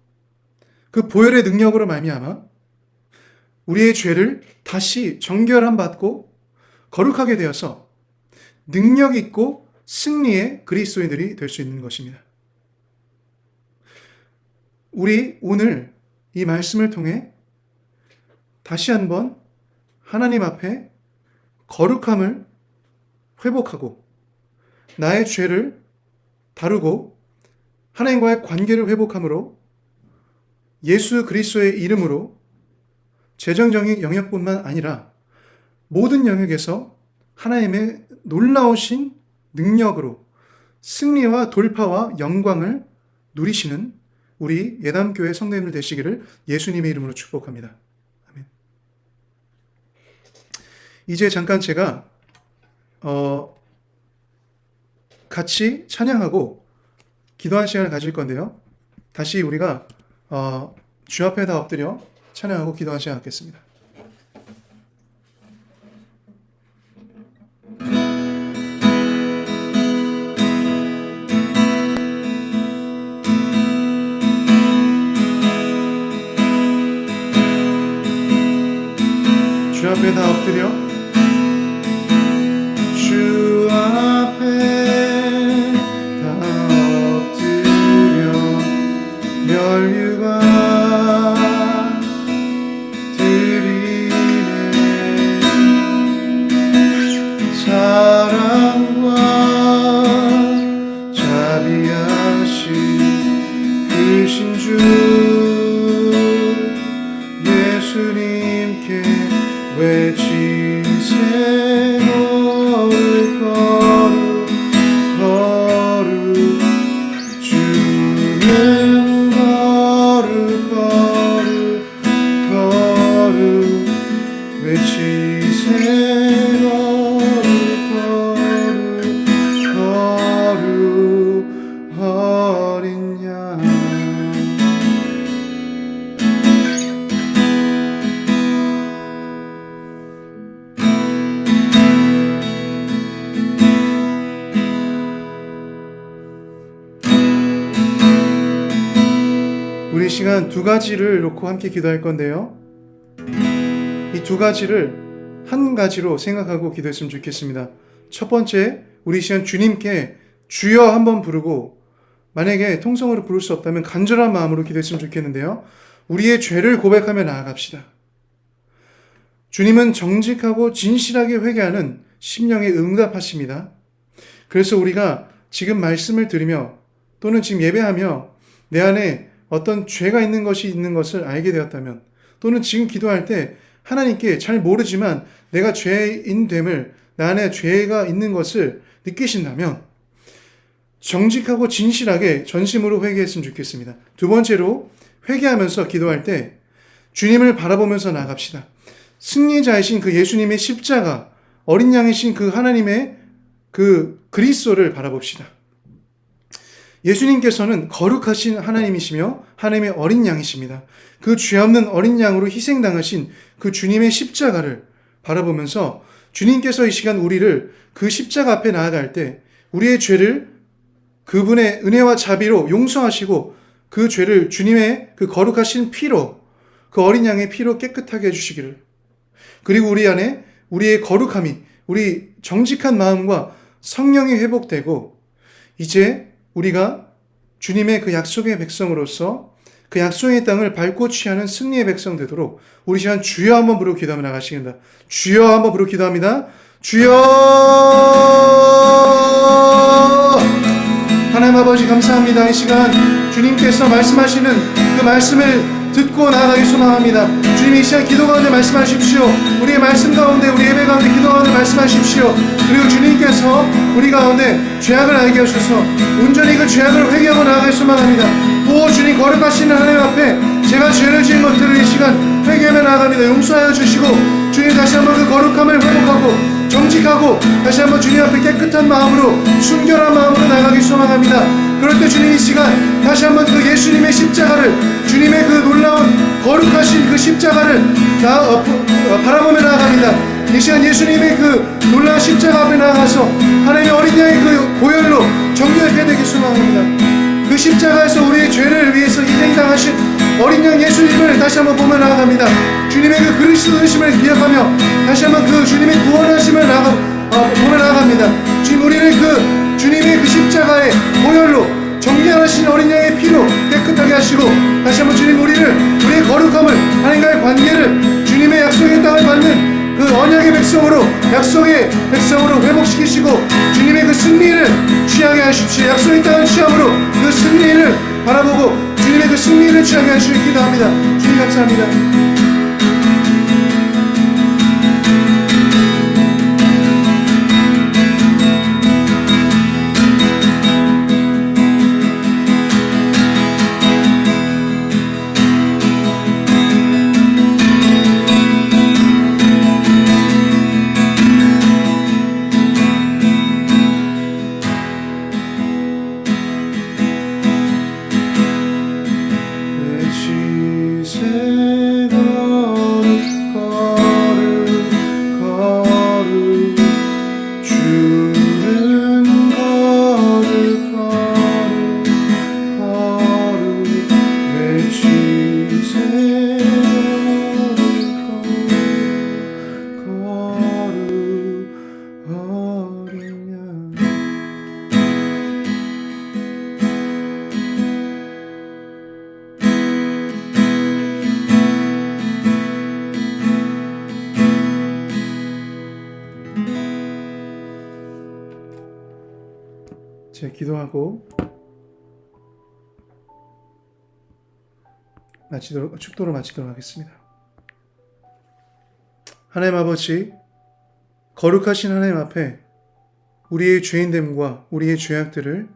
그 보혈의 능력으로 말미암아 우리의 죄를 다시 정결함 받고 거룩하게 되어서 능력 있고 승리의 그리스도인들이 될 수 있는 것입니다. 우리 오늘 이 말씀을 통해 다시 한번 하나님 앞에 거룩함을 회복하고 나의 죄를 다루고 하나님과의 관계를 회복함으로 예수 그리스도의 이름으로 재정적인 영역뿐만 아니라 모든 영역에서 하나님의 놀라우신 능력으로 승리와 돌파와 영광을 누리시는 우리 예담교회 성도님들 되시기를 예수님의 이름으로 축복합니다. 아멘. 이제 잠깐 제가 같이 찬양하고 기도하는 시간을 가질 건데요. 다시 우리가 주 앞에 다 엎드려 찬양하고 기도하는 시간 갖겠습니다. 주 앞에 다 엎드려 주 앞에 다 엎드려 멸류관 드리네 사랑과 자비하신 그 신주 예수님께 외치세 우리 시간 두 가지를 놓고 함께 기도할 건데요. 이 두 가지를 한 가지로 생각하고 기도했으면 좋겠습니다. 첫 번째, 우리 시간 주님께 주여 한번 부르고 만약에 통성으로 부를 수 없다면 간절한 마음으로 기도했으면 좋겠는데요. 우리의 죄를 고백하며 나아갑시다. 주님은 정직하고 진실하게 회개하는 심령에 응답하십니다. 그래서 우리가 지금 말씀을 들으며 또는 지금 예배하며 내 안에 어떤 죄가 있는 것을 알게 되었다면 또는 지금 기도할 때 하나님께 잘 모르지만 내가 죄인됨을 나 안에 죄가 있는 것을 느끼신다면 정직하고 진실하게 전심으로 회개했으면 좋겠습니다. 두 번째로 회개하면서 기도할 때 주님을 바라보면서 나아갑시다. 승리자이신 그 예수님의 십자가, 어린 양이신 그 하나님의 그 그리스도를 바라봅시다. 예수님께서는 거룩하신 하나님이시며 하나님의 어린 양이십니다. 그 죄 없는 어린 양으로 희생당하신 그 주님의 십자가를 바라보면서 주님께서 이 시간 우리를 그 십자가 앞에 나아갈 때 우리의 죄를 그분의 은혜와 자비로 용서하시고 그 죄를 주님의 그 거룩하신 피로, 그 어린 양의 피로 깨끗하게 해주시기를, 그리고 우리 안에 우리의 거룩함이, 우리 정직한 마음과 성령이 회복되고 이제 우리가 주님의 그 약속의 백성으로서 그 약속의 땅을 밟고 취하는 승리의 백성 되도록 우리 시간 주여 한번 부르고 기도하며 나가시겠습니다. 주여 한번 부르고 기도합니다. 주여! 하나님 아버지 감사합니다. 감사합니다. 이 시간 주님께서 말씀하시는 그 말씀을 듣고 나아가기 소망합니다. 주님, 이 시간 기도 가운데 말씀하십시오. 우리의 말씀 가운데, 우리 예배 가운데, 기도 가운데 말씀하십시오. 그리고 주님께서 우리 가운데 죄악을 알게 하셔서 온전히 그 죄악을 회개하고 나아가기 소망합니다. 오 주님, 거룩하시는 하나님 앞에 제가 죄를 지은 것들을 이 시간 회개하며 나아갑니다. 용서하여 주시고 주님, 다시 한번 그 거룩함을 회복하고 정직하고 다시 한번 주님 앞에 깨끗한 마음으로, 순결한 마음으로 나가기 소망합니다. 그럴 때 주님, 이 시간 다시 한번 그 예수님의 십자가를, 주님의 그 놀라운 거룩하신 그 십자가를 바라보며 나아갑니다. 이 시간 예수님의 그 놀라운 십자가 앞에 나아가서 하나님의 어린 양의 그 보혈로 정결케 되기 소망합니다. 그 십자가에서 우리의 죄를 위해서 희생이 당하신 어린 양 예수님을 다시 한번 보며 나아갑니다. 주님의 그 그리스도 되심을 기억하며 다시 한번 그 주님의 구원하심을 보며 나아갑니다. 주님, 우리를 그 주님의 그 십자가의 보혈로 정결하신 어린 양의 피로 깨끗하게 하시고 다시 한번 주님, 우리의 거룩함을, 하나님과의 관계를 주님의 약속의 땅을 받는 그 언약의 백성으로, 약속의 백성으로 회복시키시고 주님의 그 승리를 취하게 하십시오. 약속의 땅을 취함으로 그 승리를 바라보고 주님의 그 승리를 취하게 하시길 기도합니다. 주님 감사합니다. 기도하고 축도를 마치도록 하겠습니다. 하나님 아버지, 거룩하신 하나님 앞에 우리의 죄인됨과 우리의 죄악들을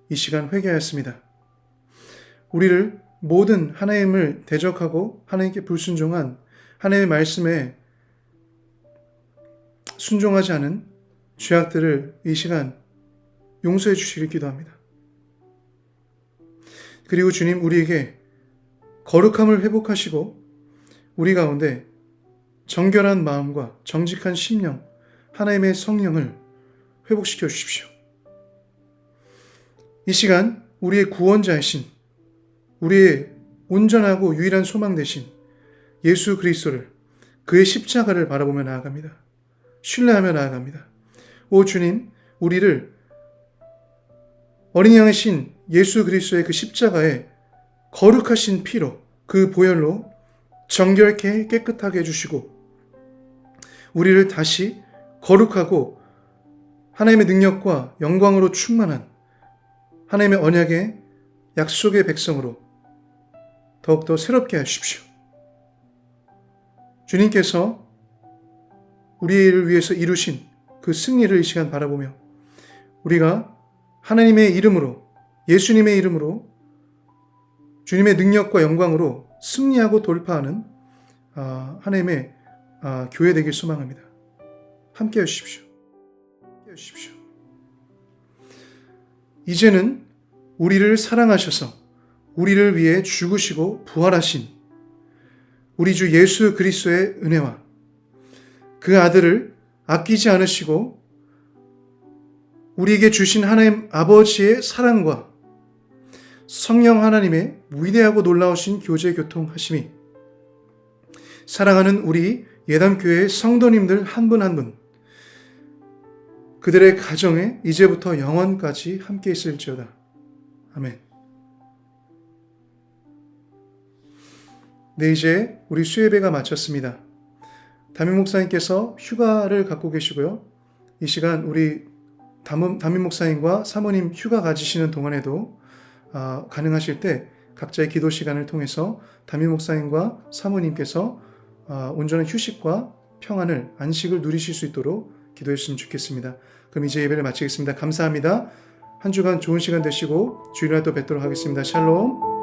이 시간 회개하였습니다. 우리를 모든 하나님을 대적하고 하나님께 불순종한, 하나님의 말씀에 순종하지 않은 죄악들을 이 시간 용서해 주시길 기도합니다. 그리고 주님, 우리에게 거룩함을 회복하시고 우리 가운데 정결한 마음과 정직한 심령, 하나님의 성령을 회복시켜 주십시오. 이 시간 우리의 구원자이신, 우리의 온전하고 유일한 소망 되신 예수 그리스도를, 그의 십자가를 바라보며 나아갑니다. 신뢰하며 나아갑니다. 오 주님, 우리를 어린 양의 신 예수 그리스도의 그 십자가에 거룩하신 피로, 그 보혈로 정결케 깨끗하게 해주시고 우리를 다시 거룩하고 하나님의 능력과 영광으로 충만한 하나님의 언약의 약속의 백성으로 더욱더 새롭게 하십시오. 주님께서 우리를 위해서 이루신 그 승리를 이 시간 바라보며 우리가 하나님의 이름으로, 예수님의 이름으로 주님의 능력과 영광으로 승리하고 돌파하는 하나님의 교회 되길 소망합니다. 함께 하십시오. 이제는 우리를 사랑하셔서 우리를 위해 죽으시고 부활하신 우리 주 예수 그리스도의 은혜와 그 아들을 아끼지 않으시고 우리에게 주신 하나님 아버지의 사랑과 성령 하나님의 위대하고 놀라우신 교제 교통하심이 사랑하는 우리 예담교회의 성도님들 한 분 한 분, 그들의 가정에 이제부터 영원까지 함께 있을지어다. 아멘. 네, 이제 우리 수예배가 마쳤습니다. 담임 목사님께서 휴가를 갖고 계시고요. 이 시간 우리 담임 목사님과 사모님 휴가 가지시는 동안에도 가능하실 때 각자의 기도 시간을 통해서 담임 목사님과 사모님께서 온전한 휴식과 평안을, 안식을 누리실 수 있도록 기도해 주시면 좋겠습니다. 그럼 이제 예배를 마치겠습니다. 감사합니다. 한 주간 좋은 시간 되시고 주일날 또 뵙도록 하겠습니다. 샬롬.